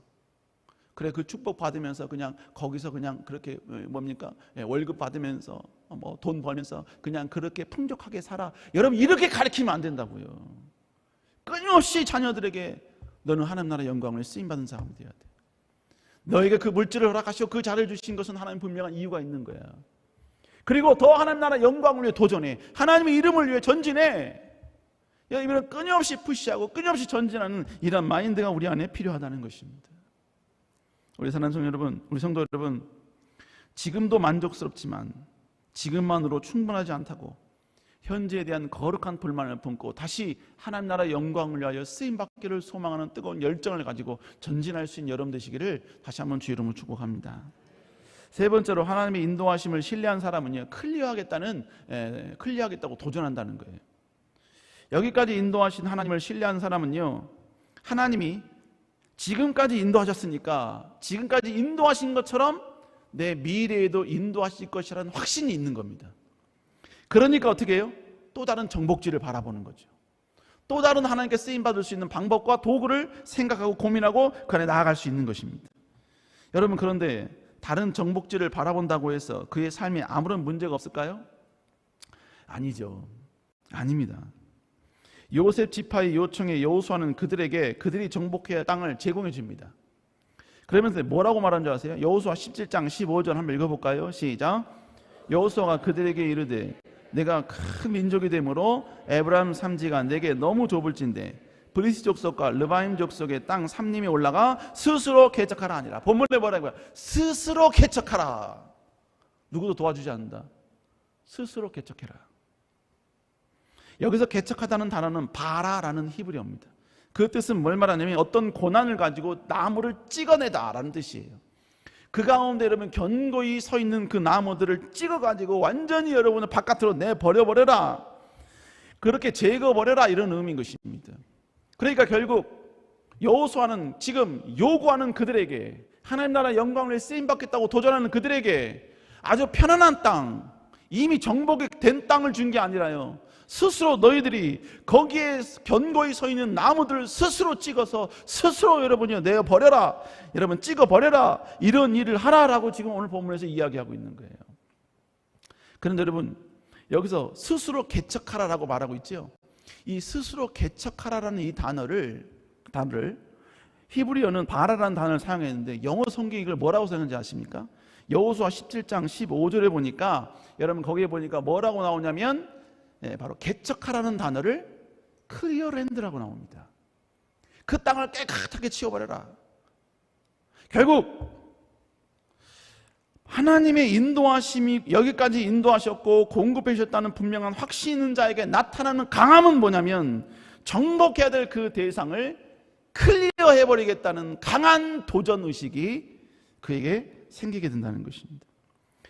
그래, 그 축복 받으면서 그냥 거기서 그냥 그렇게 월급 받으면서 돈 벌면서 그냥 그렇게 풍족하게 살아, 여러분 이렇게 가르치면 안 된다고요. 끊임없이 자녀들에게 너는 하나님 나라 영광을 쓰임받는 사람이 되어야 돼. 너에게 그 물질을 허락하시고 그 자를 주신 것은 하나님 분명한 이유가 있는 거야. 그리고 더 하나님 나라 영광을 위해 도전해, 하나님의 이름을 위해 전진해. 이런 끊임없이 푸시하고 끊임없이 전진하는 이런 마인드가 우리 안에 필요하다는 것입니다. 우리 사랑하는 성도 여러분, 우리 성도 여러분, 지금도 만족스럽지만 지금만으로 충분하지 않다고 현재에 대한 거룩한 불만을 품고 다시 하나님 나라 영광을 위하여 쓰임받기를 소망하는 뜨거운 열정을 가지고 전진할 수 있는 여러분 되시기를 다시 한번 주의 이름으로 축복합니다. 세 번째로, 하나님의 인도하심을 신뢰한 사람은요, 클리어하겠다고 도전한다는 거예요. 여기까지 인도하신 하나님을 신뢰한 사람은요, 하나님이 지금까지 인도하셨으니까 지금까지 인도하신 것처럼 내 미래에도 인도하실 것이라는 확신이 있는 겁니다. 그러니까 어떻게 해요? 또 다른 정복지를 바라보는 거죠. 또 다른 하나님께 쓰임받을 수 있는 방법과 도구를 생각하고 고민하고 그 안에 나아갈 수 있는 것입니다. 여러분, 그런데 다른 정복지를 바라본다고 해서 그의 삶에 아무런 문제가 없을까요? 아니죠. 아닙니다. 요셉 지파의 요청에 여호수아는 그들에게 그들이 정복해야 할 땅을 제공해 줍니다. 그러면서 뭐라고 말한 줄 아세요? 여호수아 17장 15절 한번 읽어볼까요? 시작. 여호수아가 그들에게 이르되 내가 큰 민족이 되므로 에브라임 산지가 내게 너무 좁을진데 브리스 족속과 르바임 족속의 땅 삼림에 올라가 스스로 개척하라 하니라. 본문에 뭐라고요? 스스로 개척하라. 누구도 도와주지 않는다. 스스로 개척해라. 여기서 개척하다는 단어는 바라라는 히브리어입니다. 그 뜻은 뭘 말하냐면 어떤 고난을 가지고 나무를 찍어내다라는 뜻이에요. 그 가운데 여러분 견고히 서 있는 그 나무들을 찍어가지고 완전히 여러분을 바깥으로 내버려버려라. 그렇게 제거버려라 이런 의미인 것입니다. 그러니까 결국 여호수아는 지금 요구하는 그들에게, 하나님 나라 영광을 쓰임받겠다고 도전하는 그들에게 아주 편안한 땅, 이미 정복이 된 땅을 준 게 아니라요, 스스로 너희들이 거기에 견고히 서 있는 나무들을 스스로 찍어서 스스로 여러분이 내어버려라, 여러분 찍어버려라, 이런 일을 하라라고 지금 오늘 본문에서 이야기하고 있는 거예요. 그런데 여러분 여기서 스스로 개척하라라고 말하고 있죠. 이 스스로 개척하라라는 이 단어를 히브리어는 바라라는 단어를 사용했는데 영어 성경이 이걸 뭐라고 쓰는지 아십니까? 여호수아 17장 15절에 보니까 여러분 거기에 보니까 뭐라고 나오냐면 바로 개척하라는 단어를 클리어랜드라고 나옵니다. 그 땅을 깨끗하게 치워버려라. 결국 하나님의 인도하심이 여기까지 인도하셨고 공급해 주셨다는 분명한 확신 있는 자에게 나타나는 강함은 뭐냐면 정복해야 될 그 대상을 클리어해버리겠다는 강한 도전의식이 그에게 생기게 된다는 것입니다.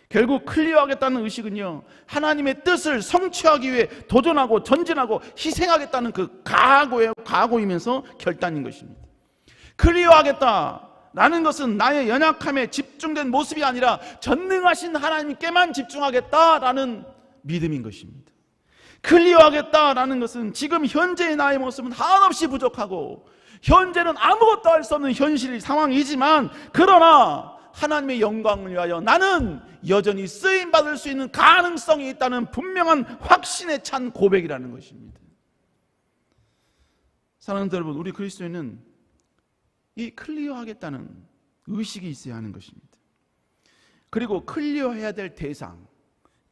결국 클리어하겠다는 의식은요, 하나님의 뜻을 성취하기 위해 도전하고 전진하고 희생하겠다는 그 각오이면서 결단인 것입니다. 클리어하겠다라는 것은 나의 연약함에 집중된 모습이 아니라 전능하신 하나님께만 집중하겠다라는 믿음인 것입니다. 클리어하겠다라는 것은 지금 현재의 나의 모습은 한없이 부족하고 현재는 아무것도 할 수 없는 현실 상황이지만, 그러나 하나님의 영광을 위하여 나는 여전히 쓰임받을 수 있는 가능성이 있다는 분명한 확신에 찬 고백이라는 것입니다. 사랑하는 여러분, 우리 그리스도인은 이 클리어하겠다는 의식이 있어야 하는 것입니다. 그리고 클리어해야 될 대상,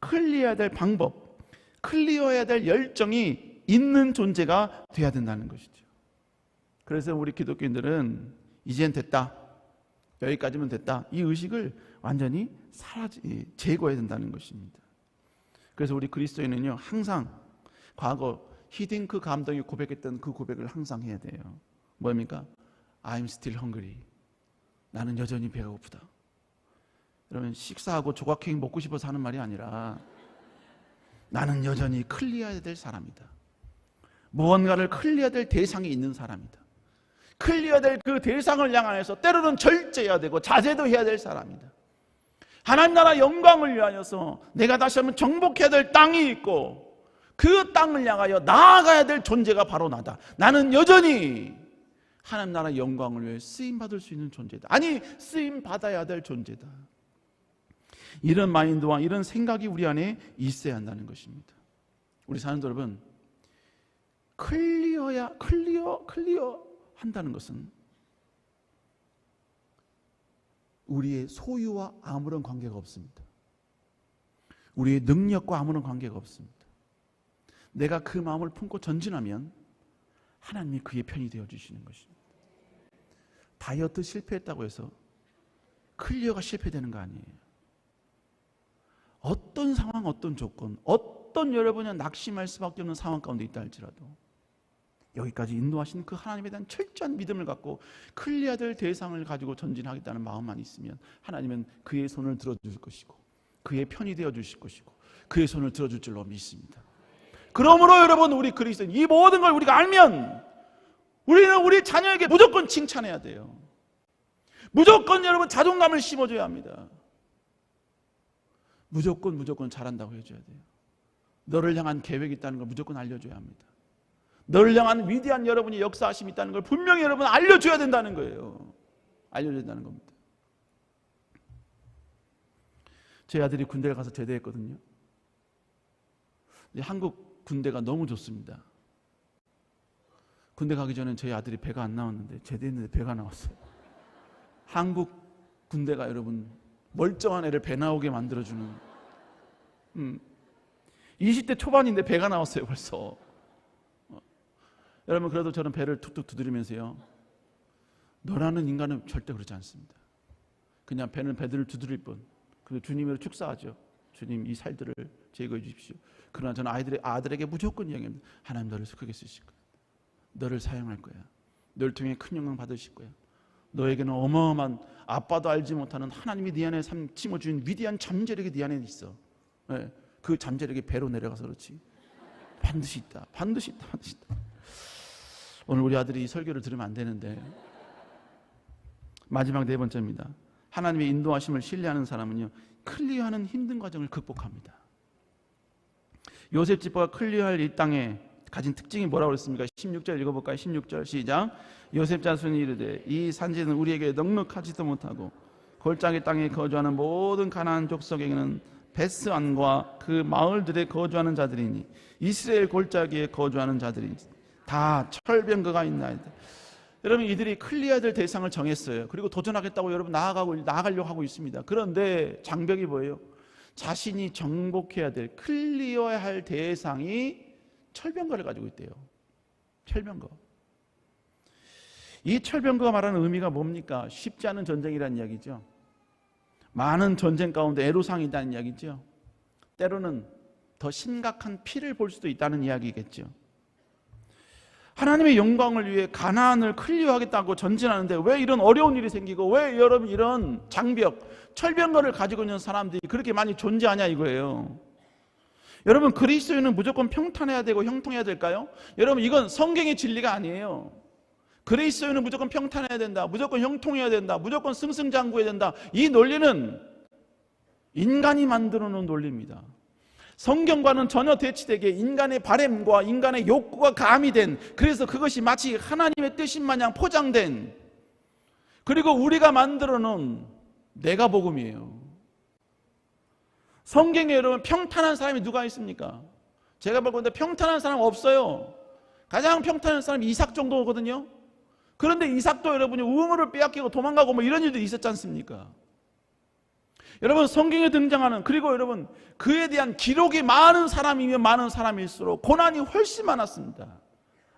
클리어해야 될 방법, 클리어해야 될 열정이 있는 존재가 돼야 된다는 것이죠. 그래서 우리 기독교인들은 이젠 됐다, 여기까지면 됐다, 이 의식을 완전히 제거해야 된다는 것입니다. 그래서 우리 그리스도인은요, 항상 과거 히딩크 감독이 고백했던 그 고백을 항상 해야 돼요. 뭡니까? I'm still hungry. 나는 여전히 배가 고프다. 여러분, 식사하고 조각 케이크 먹고 싶어서 하는 말이 아니라 나는 여전히 클리어해야 될 사람이다. 무언가를 클리어해야 될 대상이 있는 사람이다. 클리어해야 될 그 대상을 향하여서 때로는 절제해야 되고 자제도 해야 될 사람이다. 하나님 나라 영광을 위하여서 내가 다시 한번 정복해야 될 땅이 있고 그 땅을 향하여 나아가야 될 존재가 바로 나다. 나는 여전히 하나님 나라 영광을 위해 쓰임받을 수 있는 존재다. 아니, 쓰임받아야 될 존재다. 이런 마인드와 이런 생각이 우리 안에 있어야 한다는 것입니다. 우리 사는 여러분, 클리어 한다는 것은 우리의 소유와 아무런 관계가 없습니다. 우리의 능력과 아무런 관계가 없습니다. 내가 그 마음을 품고 전진하면 하나님이 그의 편이 되어 주시는 것입니다. 다이어트 실패했다고 해서 클리어가 실패되는 거 아니에요. 어떤 상황, 어떤 조건, 어떤 여러분이 낙심할 수밖에 없는 상황 가운데 있다 할지라도 여기까지 인도하신 그 하나님에 대한 철저한 믿음을 갖고 클리어해야 될 대상을 가지고 전진하겠다는 마음만 있으면 하나님은 그의 손을 들어줄 것이고 그의 편이 되어주실 것이고 그의 손을 들어줄 줄로 믿습니다. 그러므로 여러분, 우리 그리스도인 이 모든 걸 우리가 알면 우리는 우리 자녀에게 무조건 칭찬해야 돼요. 무조건 여러분 자존감을 심어줘야 합니다. 무조건 잘한다고 해줘야 돼요. 너를 향한 계획이 있다는 걸 무조건 알려줘야 합니다. 너를 향한 위대한 여러분이 역사하심이 있다는 걸 분명히 여러분 알려줘야 된다는 거예요. 알려줘야 된다는 겁니다. 제 아들이 군대에 가서 제대했거든요. 한국 군대가 너무 좋습니다. 군대 가기 전엔 저희 아들이 배가 안 나왔는데 제대했는데 배가 나왔어요. 한국 군대가 여러분 멀쩡한 애를 배 나오게 만들어주는 20대 초반인데 배가 나왔어요 벌써. 여러분 그래도 저는 배를 툭툭 두드리면서요, 너라는 인간은 절대 그러지 않습니다. 그냥 배는 배들을 두드릴 뿐. 그리고 주님으로 축사하죠. 주님 이 살들을 제거해 주십시오. 그러나 저는 아들에게 무조건 이야기합니다. 하나님 너를 크게 쓰실 거야. 너를 사용할 거야. 너를 통해 큰 영광 받으실 거야. 너에게는 어마어마한 아빠도 알지 못하는 하나님이 네 안에 심어주신 위대한 잠재력이 네 안에 있어. 네, 그 잠재력이 배로 내려가서 그렇지. 반드시 있다. 반드시 있다. 반드시 있다. 오늘 우리 아들이 이 설교를 들으면 안 되는데, 마지막 네 번째입니다. 하나님의 인도하심을 신뢰하는 사람은요, 클리어하는 힘든 과정을 극복합니다. 요셉 지파가 클리어할 이 땅에 가진 특징이 뭐라고 그랬습니까? 16절 읽어볼까요? 16절 시작. 요셉 자손이 이르되 이 산지는 우리에게 넉넉하지도 못하고 골짜기 땅에 거주하는 모든 가나안 족속에게는 베스안과 그 마을들에 거주하는 자들이니 이스라엘 골짜기에 거주하는 자들이니 다 철병거가 있나이다. 여러분 이들이 클리어해야 될 대상을 정했어요. 그리고 도전하겠다고 여러분 나아가려고 하고 있습니다. 그런데 장벽이 뭐예요? 자신이 정복해야 될, 클리어해야 할 대상이 철병거를 가지고 있대요. 철병거. 이 철병거가 말하는 의미가 뭡니까? 쉽지 않은 전쟁이라는 이야기죠. 많은 전쟁 가운데 애로사항이 있다는 이야기죠. 때로는 더 심각한 피를 볼 수도 있다는 이야기겠죠. 하나님의 영광을 위해 가나안을 클리어하겠다고 전진하는데 왜 이런 어려운 일이 생기고 왜 여러분 이런 장벽, 철병거를 가지고 있는 사람들이 그렇게 많이 존재하냐 이거예요. 여러분 그리스도인은 무조건 평탄해야 되고 형통해야 될까요? 여러분 이건 성경의 진리가 아니에요. 그리스도인은 무조건 평탄해야 된다, 무조건 형통해야 된다, 무조건 승승장구해야 된다. 이 논리는 인간이 만들어 놓은 논리입니다. 성경과는 전혀 대치되게 인간의 바램과 인간의 욕구가 가미된, 그래서 그것이 마치 하나님의 뜻인 마냥 포장된, 그리고 우리가 만들어 놓은 내가복음이에요. 성경에 여러분 평탄한 사람이 누가 있습니까? 제가 볼 건데 평탄한 사람 없어요. 가장 평탄한 사람이 이삭 정도거든요. 그런데 이삭도 여러분이 우물을 빼앗기고 도망가고 뭐 이런 일도 있었지 않습니까? 여러분 성경에 등장하는, 그리고 여러분 그에 대한 기록이 많은 사람이면 많은 사람일수록 고난이 훨씬 많았습니다.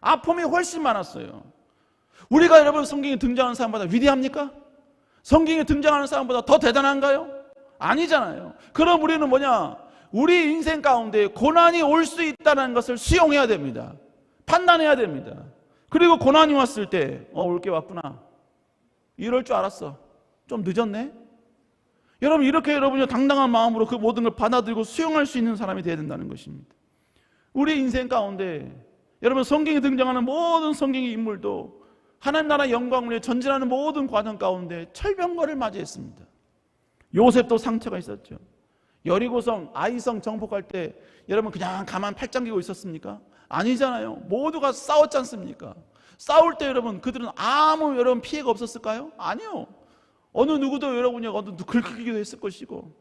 아픔이 훨씬 많았어요. 우리가 여러분 성경에 등장하는 사람보다 위대합니까? 성경에 등장하는 사람보다 더 대단한가요? 아니잖아요. 그럼 우리는 뭐냐? 우리 인생 가운데 고난이 올 수 있다는 것을 수용해야 됩니다. 판단해야 됩니다. 그리고 고난이 왔을 때 올 게 왔구나, 이럴 줄 알았어, 좀 늦었네. 여러분 이렇게 여러분이 당당한 마음으로 그 모든 걸 받아들이고 수용할 수 있는 사람이 되어야 된다는 것입니다. 우리 인생 가운데 여러분 성경에 등장하는 모든 성경의 인물도 하나님 나라 영광을 위해 전진하는 모든 과정 가운데 철병거를 맞이했습니다. 요셉도 상처가 있었죠. 여리고성, 아이성 정복할 때 여러분 그냥 가만 팔짱 끼고 있었습니까? 아니잖아요. 모두가 싸웠지 않습니까? 싸울 때 여러분 그들은 아무 여러분 피해가 없었을까요? 아니요. 어느 누구도 여러분이 긁히기도 했을 것이고,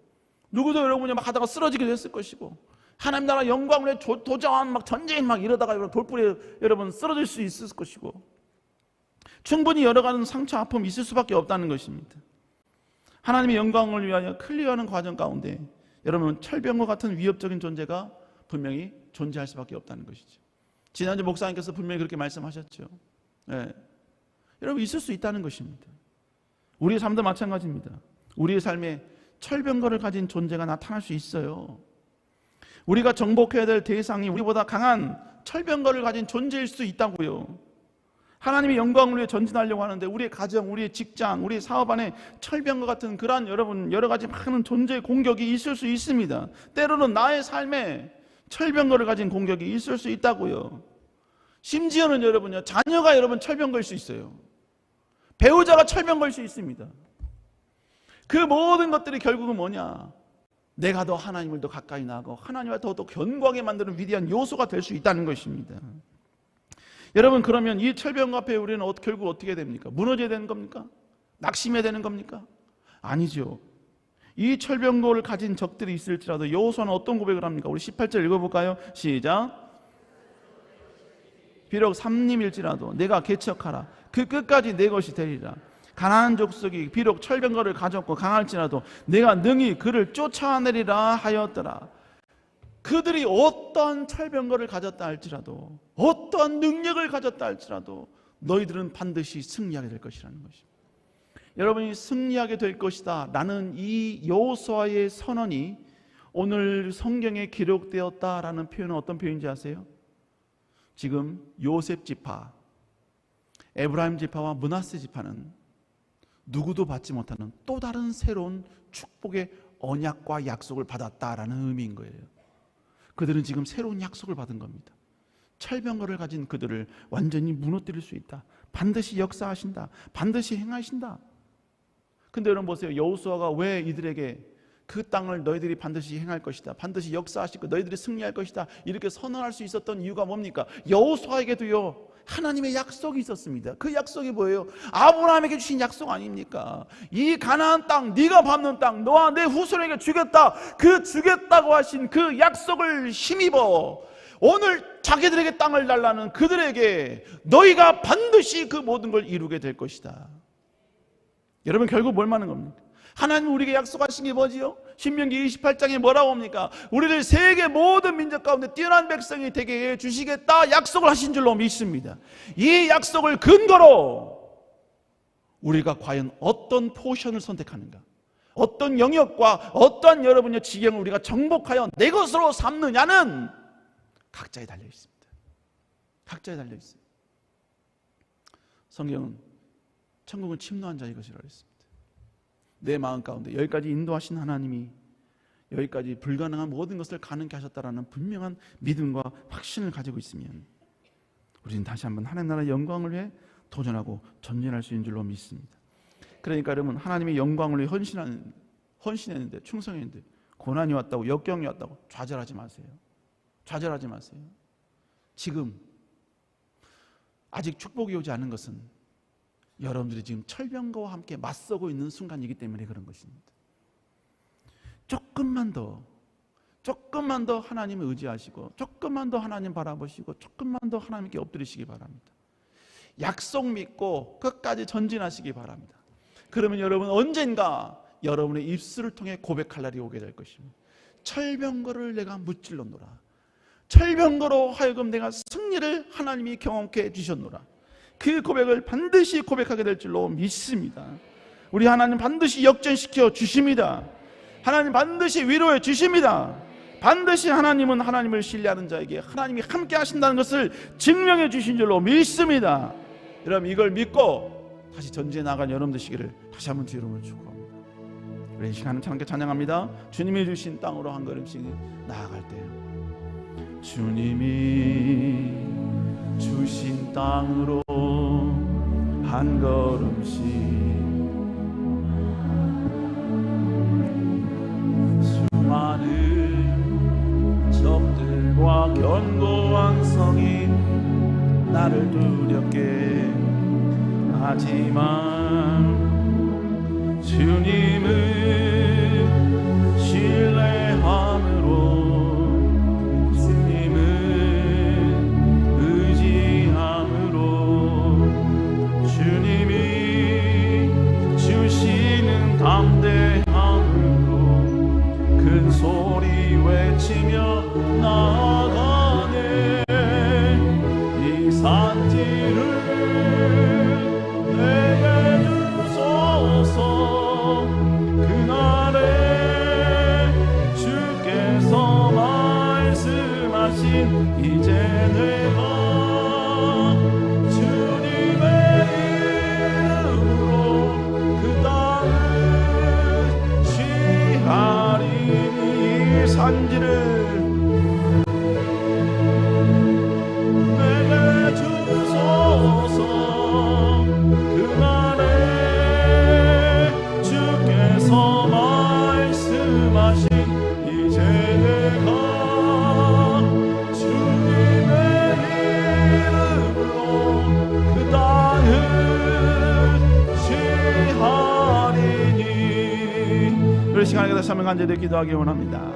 누구도 여러분이 막 하다가 쓰러지기도 했을 것이고, 하나님 나라 영광을 위해 도전 막 전쟁 막 이러다가 여러분 돌불에 여러분 쓰러질 수 있을 것이고, 충분히 여러 가지 상처 아픔이 있을 수밖에 없다는 것입니다. 하나님의 영광을 위하여 클리어하는 과정 가운데 여러분 철병과 같은 위협적인 존재가 분명히 존재할 수밖에 없다는 것이죠. 지난주 목사님께서 분명히 그렇게 말씀하셨죠. 네. 여러분 있을 수 있다는 것입니다. 우리의 삶도 마찬가지입니다. 우리의 삶에 철병거를 가진 존재가 나타날 수 있어요. 우리가 정복해야 될 대상이 우리보다 강한 철병거를 가진 존재일 수 있다고요. 하나님의 영광을 위해 전진하려고 하는데 우리의 가정, 우리의 직장, 우리의 사업 안에 철병과 같은 그러한 여러분 여러 가지 많은 존재의 공격이 있을 수 있습니다. 때로는 나의 삶에 철병거를 가진 공격이 있을 수 있다고요. 심지어는 여러분요, 자녀가 여러분 철병거일 수 있어요. 배우자가 철병거일 수 있습니다. 그 모든 것들이 결국은 뭐냐? 내가 더 하나님을 더 가까이 나가고 하나님과 더 견고하게 만드는 위대한 요소가 될 수 있다는 것입니다. 여러분 그러면 이 철병거 앞에 우리는 결국 어떻게 됩니까? 무너져야 되는 겁니까? 낙심해야 되는 겁니까? 아니죠. 이 철병거를 가진 적들이 있을지라도 여호수아는 어떤 고백을 합니까? 우리 18절 읽어볼까요? 시작. 비록 삼림일지라도 내가 개척하라. 그 끝까지 내 것이 되리라. 가나안 족속이 비록 철병거를 가졌고 강할지라도 내가 능히 그를 쫓아내리라 하였더라. 그들이 어떠한 철병거를 가졌다 할지라도, 어떠한 능력을 가졌다 할지라도 너희들은 반드시 승리하게 될 것이라는 것입니다. 여러분이 승리하게 될 것이다 라는 이 여호수아의 선언이 오늘 성경에 기록되었다라는 표현은 어떤 표현인지 아세요? 지금 요셉 지파, 에브라임 지파와 므낫세 지파는 누구도 받지 못하는 또 다른 새로운 축복의 언약과 약속을 받았다라는 의미인 거예요. 그들은 지금 새로운 약속을 받은 겁니다. 철병거를 가진 그들을 완전히 무너뜨릴 수 있다. 반드시 역사하신다. 반드시 행하신다. 근데 여러분 보세요. 여호수아가 왜 이들에게 그 땅을 너희들이 반드시 행할 것이다, 반드시 역사하실 것, 너희들이 승리할 것이다 이렇게 선언할 수 있었던 이유가 뭡니까? 여호수아에게도요 하나님의 약속이 있었습니다. 그 약속이 뭐예요? 아브라함에게 주신 약속 아닙니까? 이 가나안 땅, 네가 밟는 땅, 너와 내 후손에게 주겠다. 그 주겠다고 하신 그 약속을 힘입어 오늘 자기들에게 땅을 달라는 그들에게 너희가 반드시 그 모든 걸 이루게 될 것이다. 여러분 결국 뭘 말하는 겁니까? 하나님 우리에게 약속하신 게 뭐지요? 신명기 28장에 뭐라고 합니까? 우리를 세계 모든 민족 가운데 뛰어난 백성이 되게 해 주시겠다 약속을 하신 줄로 믿습니다. 이 약속을 근거로 우리가 과연 어떤 포션을 선택하는가, 어떤 영역과 어떠한 여러분의 지경을 우리가 정복하여 내 것으로 삼느냐는 각자에 달려 있습니다. 각자에 달려 있어요. 성경은 천국은 침노한 자의 것이라고 했습니다. 내 마음 가운데 여기까지 인도하신 하나님이 여기까지 불가능한 모든 것을 가능케 하셨다라는 분명한 믿음과 확신을 가지고 있으면 우리는 다시 한번 하나님 나라의 영광을 위해 도전하고 전진할 수 있는 줄로 믿습니다. 그러니까 여러분 하나님의 영광을 위해 헌신했는데, 충성했는데 고난이 왔다고, 역경이 왔다고 좌절하지 마세요. 좌절하지 마세요. 지금 아직 축복이 오지 않은 것은 여러분들이 지금 철병거와 함께 맞서고 있는 순간이기 때문에 그런 것입니다. 조금만 더 하나님을 의지하시고, 조금만 더 하나님 바라보시고, 조금만 더 하나님께 엎드리시기 바랍니다. 약속 믿고 끝까지 전진하시기 바랍니다. 그러면 여러분 언젠가 여러분의 입술을 통해 고백할 날이 오게 될 것입니다. 철병거를 내가 무찔렀노라. 철병거로 하여금 내가 승리를 하나님이 경험케 해주셨노라. 그 고백을 반드시 고백하게 될 줄로 믿습니다. 우리 하나님 반드시 역전시켜 주십니다. 하나님 반드시 위로해 주십니다. 반드시 하나님은 하나님을 신뢰하는 자에게 하나님이 함께 하신다는 것을 증명해 주신 줄로 믿습니다. 여러분 이걸 믿고 다시 전진해 나간 여러분 되시기를 다시 한번 주 이름으로 축복합니다. 우리 이 시간은 함께 찬양합니다. 주님이 주신 땅으로 한 걸음씩 나아갈 때 주님이 주신 땅으로 한 걸음씩 수많은 적들과 견고한 성이 나를 두렵게 하지만 주님을 신뢰함으로 담대함으로 큰 소리 외치며 나아가네. 이 산지를 내게 주소서. 그날에 주께서 말씀하신 이제 내가 산지를 내게 주소서. 그날에 주께서 말씀하신 이제 내가 주님의 이름으로 그 땅을 취하리니. 우리 시간에 다시 한번 간절히 기도하기 원합니다.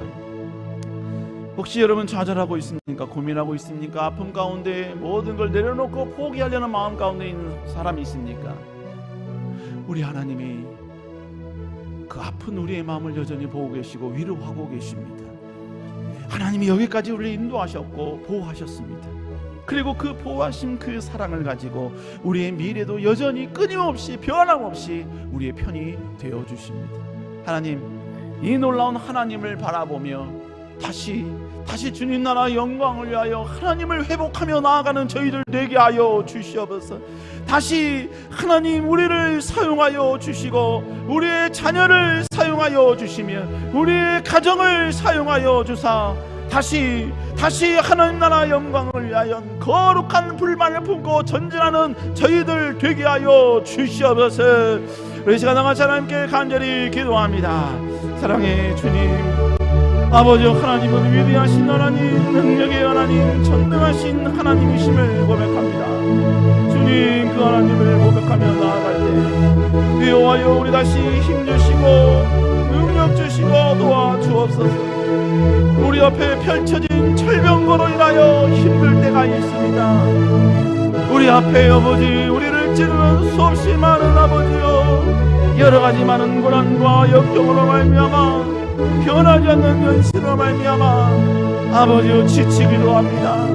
혹시 여러분 좌절하고 있습니까? 있습니까? 고민하고 있습니까? 아픔 가운데 모든 걸 내려놓고 포기하려는 마음 가운데 있는 사람이 있습니까? 우리 하나님이 그 아픈 우리의 마음을 여전히 보고 계시고 위로하고 계십니다. 하나님이 여기까지 우리를 인도하셨고 보호하셨습니다. 그리고 그 보호하신 그 사랑을 가지고 우리의 미래도 여전히 끊임없이 변함없이 우리의 편이 되어주십니다. 하나님, 이 놀라운 하나님을 바라보며 다시 주님 나라 영광을 위하여 하나님을 회복하며 나아가는 저희들 되게 하여 주시옵소서. 다시 하나님 우리를 사용하여 주시고 우리의 자녀를 사용하여 주시며 우리의 가정을 사용하여 주사 다시 하나님 나라 영광을 위하여 거룩한 불만을 품고 전진하는 저희들 되게 하여 주시옵소서. 우리 시간 나가시 하나님께 간절히 기도합니다. 사랑의 주님, 아버지 하나님은 위대하신 하나님, 능력의 하나님, 전능하신 하나님이심을 고백합니다. 주님, 그 하나님을 고백하며 나아갈 때 여호와여 우리 다시 힘주시고 능력 주시고 도와주옵소서. 우리 앞에 펼쳐진 철병거로 인하여 힘들 때가 있습니다. 우리 앞에 아버지 우리를 찌르는 수없이 많은 아버지여 여러가지 많은 고난과 역경으로 말미암아 변하지 않는 연신으로 말미암아 아버지여 지치기도 합니다.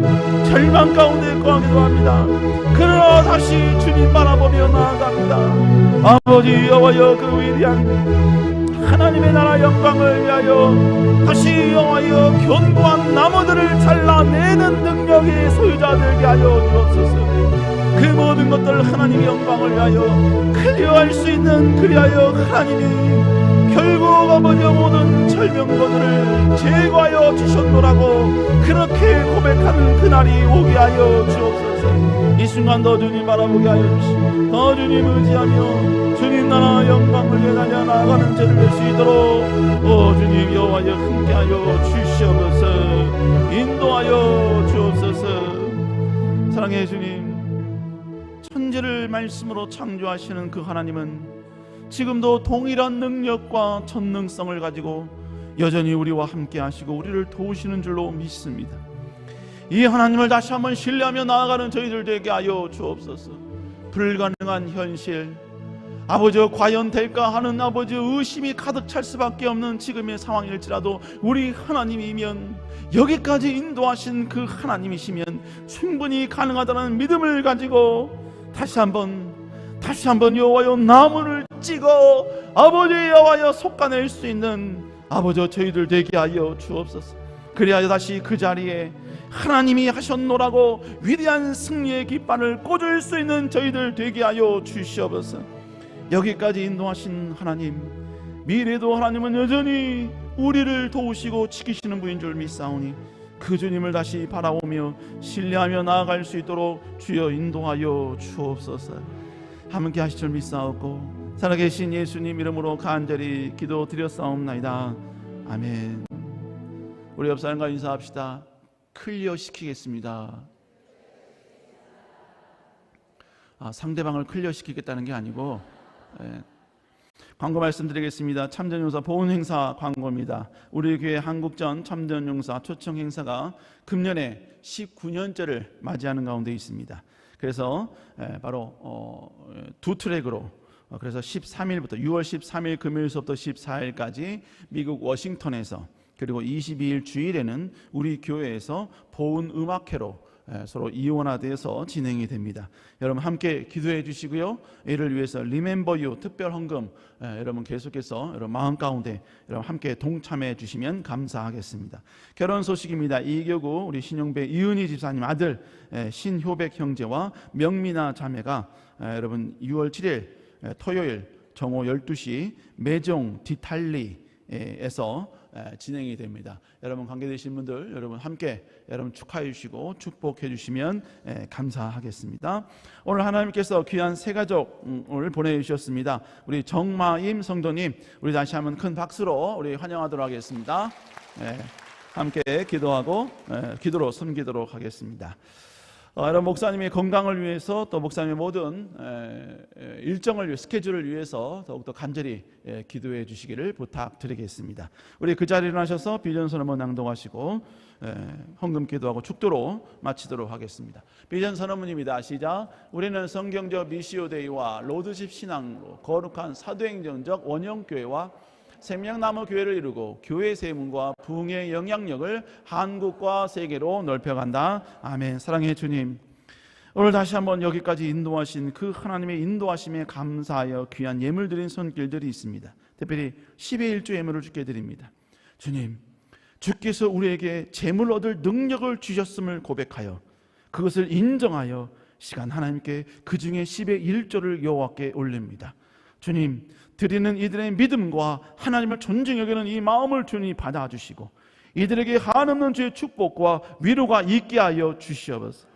절망 가운데 거하기도 합니다. 그러나 다시 주님 바라보며 나아갑니다. 아버지 여호와여 그 위대한 하나님의 나라 영광을 위하여 다시 여호와여 견고한 나무들을 잘라내는 능력의 소유자 되게 하여 주옵소서. 그 모든 것들 하나님의 영광을 위하여 클리어할 수 있는 그리하여 하나님이 결국 아버지의 모든 절명거들을 제거하여 주셨노라고 그렇게 고백하는 그날이 오게 하여 주옵소서. 이 순간 더 주님 바라보게 하여 주시고 더 주님 의지하며 주님 나라 영광을 위해 달려 나아가는 저를 낼 수 있도록 주님 여호와여 함께하여 주시옵소서. 인도하여 주옵소서. 사랑의 주님, 천지를 말씀으로 창조하시는 그 하나님은 지금도 동일한 능력과 전능성을 가지고 여전히 우리와 함께 하시고 우리를 도우시는 줄로 믿습니다. 이 하나님을 다시 한번 신뢰하며 나아가는 저희들 되게 하여 주옵소서. 불가능한 현실, 아버지 과연 될까 하는 아버지 의심이 가득 찰 수밖에 없는 지금의 상황일지라도 우리 하나님이면, 여기까지 인도하신 그 하나님이시면 충분히 가능하다는 믿음을 가지고 다시 한번 여호와여 나무를 찍어 아버지 여호와여 솎아낼 수 있는 아버지 저희들 되게 하여 주옵소서. 그리하여 다시 그 자리에 하나님이 하셨노라고 위대한 승리의 깃발을 꽂을 수 있는 저희들 되게 하여 주시옵소서. 여기까지 인도하신 하나님, 미래도 하나님은 여전히 우리를 도우시고 지키시는 분인 줄 믿사오니 그 주님을 다시 바라보며 신뢰하며 나아갈 수 있도록 주여 인도하여 주옵소서. 함께 하실 줄 믿사옵고 살아계신 예수님 이름으로 간절히 기도드렸사옵나이다. 아멘. 우리 옆 사람과 인사합시다. 클리어 시키겠습니다. 상대방을 클리어 시키겠다는 게 아니고 광고 말씀드리겠습니다. 참전용사 보훈행사 광고입니다. 우리 교회 한국전 참전용사 초청 행사가 금년에 19년째를 맞이하는 가운데 있습니다. 그래서 바로 두 트랙으로, 그래서 13일부터 6월 13일 금요일서부터 14일까지 미국 워싱턴에서, 그리고 22일 주일에는 우리 교회에서 보훈 음악회로 서로 이원화돼서 진행이 됩니다. 여러분 함께 기도해 주시고요. 이를 위해서 Remember You 특별 헌금 여러분 계속해서 여러분 마음 가운데 여러분 함께 동참해 주시면 감사하겠습니다. 결혼 소식입니다. 이교구 우리 신용배 이은희 집사님 아들 신효백 형제와 명미나 자매가 여러분 6월 7일 토요일 정오 12시 매종 디탈리에서 진행이 됩니다. 여러분 관계되신 분들 여러분 함께 여러분 축하해 주시고 축복해 주시면 감사하겠습니다. 오늘 하나님께서 귀한 새 가족을 보내주셨습니다. 우리 정마임 성도님, 우리 다시 한번 큰 박수로 우리 환영하도록 하겠습니다. 함께 기도하고 기도로 섬기도록 하겠습니다. 여러분, 목사님의 건강을 위해서 또 목사님의 모든 일정을 위해, 스케줄을 위해서 더욱더 간절히 기도해 주시기를 부탁드리겠습니다. 우리 그 자리에 일어나셔서 비전선 한번 낭독하시고 헌금 기도하고 축도로 마치도록 하겠습니다. 비전 선언문입니다. 시작. 우리는 성경적 미시오데이와 로드십 신앙으로 거룩한 사도행전적 원형교회와 생명나무 교회를 이루고 교회 세문과 부흥의 영향력을 한국과 세계로 넓혀간다. 아멘. 사랑해 주님, 오늘 다시 한번 여기까지 인도하신 그 하나님의 인도하심에 감사하여 귀한 예물 드린 손길들이 있습니다. 특별히 10의 1조 예물을 주께 드립니다. 주님, 주께서 우리에게 재물 얻을 능력을 주셨음을 고백하여 그것을 인정하여 시간 하나님께 그 중에 10의 1조를 여호와께 올립니다. 주님, 드리는 이들의 믿음과 하나님을 존중히 여기는 이 마음을 주님 받아주시고 이들에게 한없는 주의 축복과 위로가 있게 하여 주시옵소서.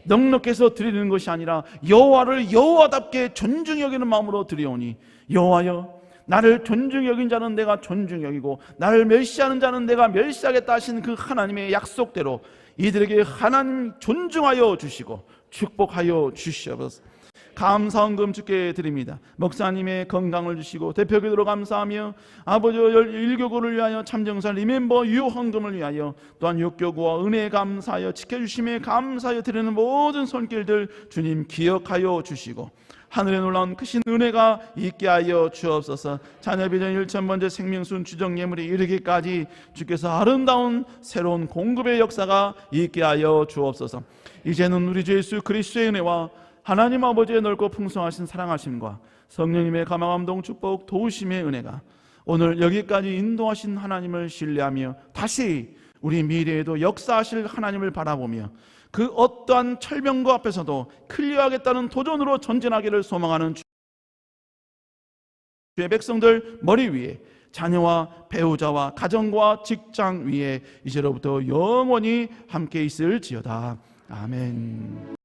넉넉해서 드리는 것이 아니라 여호와를 여호와답게 존중히 여기는 마음으로 드리오니 여호와여, 나를 존중히 여긴 자는 내가 존중히 여기고 나를 멸시하는 자는 내가 멸시하겠다 하신 그 하나님의 약속대로 이들에게 하나님 존중하여 주시고 축복하여 주시옵소서. 감사헌금 주께 드립니다. 목사님의 건강을 주시고 대표기도로 감사하며 아버지 1교구를 위하여 참정살 리멤버 유헌금을 위하여 또한 6교구와 은혜에 감사하여 지켜주심에 감사하여 드리는 모든 손길들 주님 기억하여 주시고 하늘에 놀라운 크신 은혜가 있게 하여 주옵소서. 자녀비전 1000번째 생명순 주정예물이 이르기까지 주께서 아름다운 새로운 공급의 역사가 있게 하여 주옵소서. 이제는 우리 주 예수 그리스도의 은혜와 하나님 아버지의 넓고 풍성하신 사랑하심과 성령님의 감화감동 축복 도우심의 은혜가 오늘 여기까지 인도하신 하나님을 신뢰하며 다시 우리 미래에도 역사하실 하나님을 바라보며 그 어떠한 철병거 앞에서도 클리어하겠다는 도전으로 전진하기를 소망하는 주의 백성들 머리 위에, 자녀와 배우자와 가정과 직장 위에 이제로부터 영원히 함께 있을지어다. 아멘.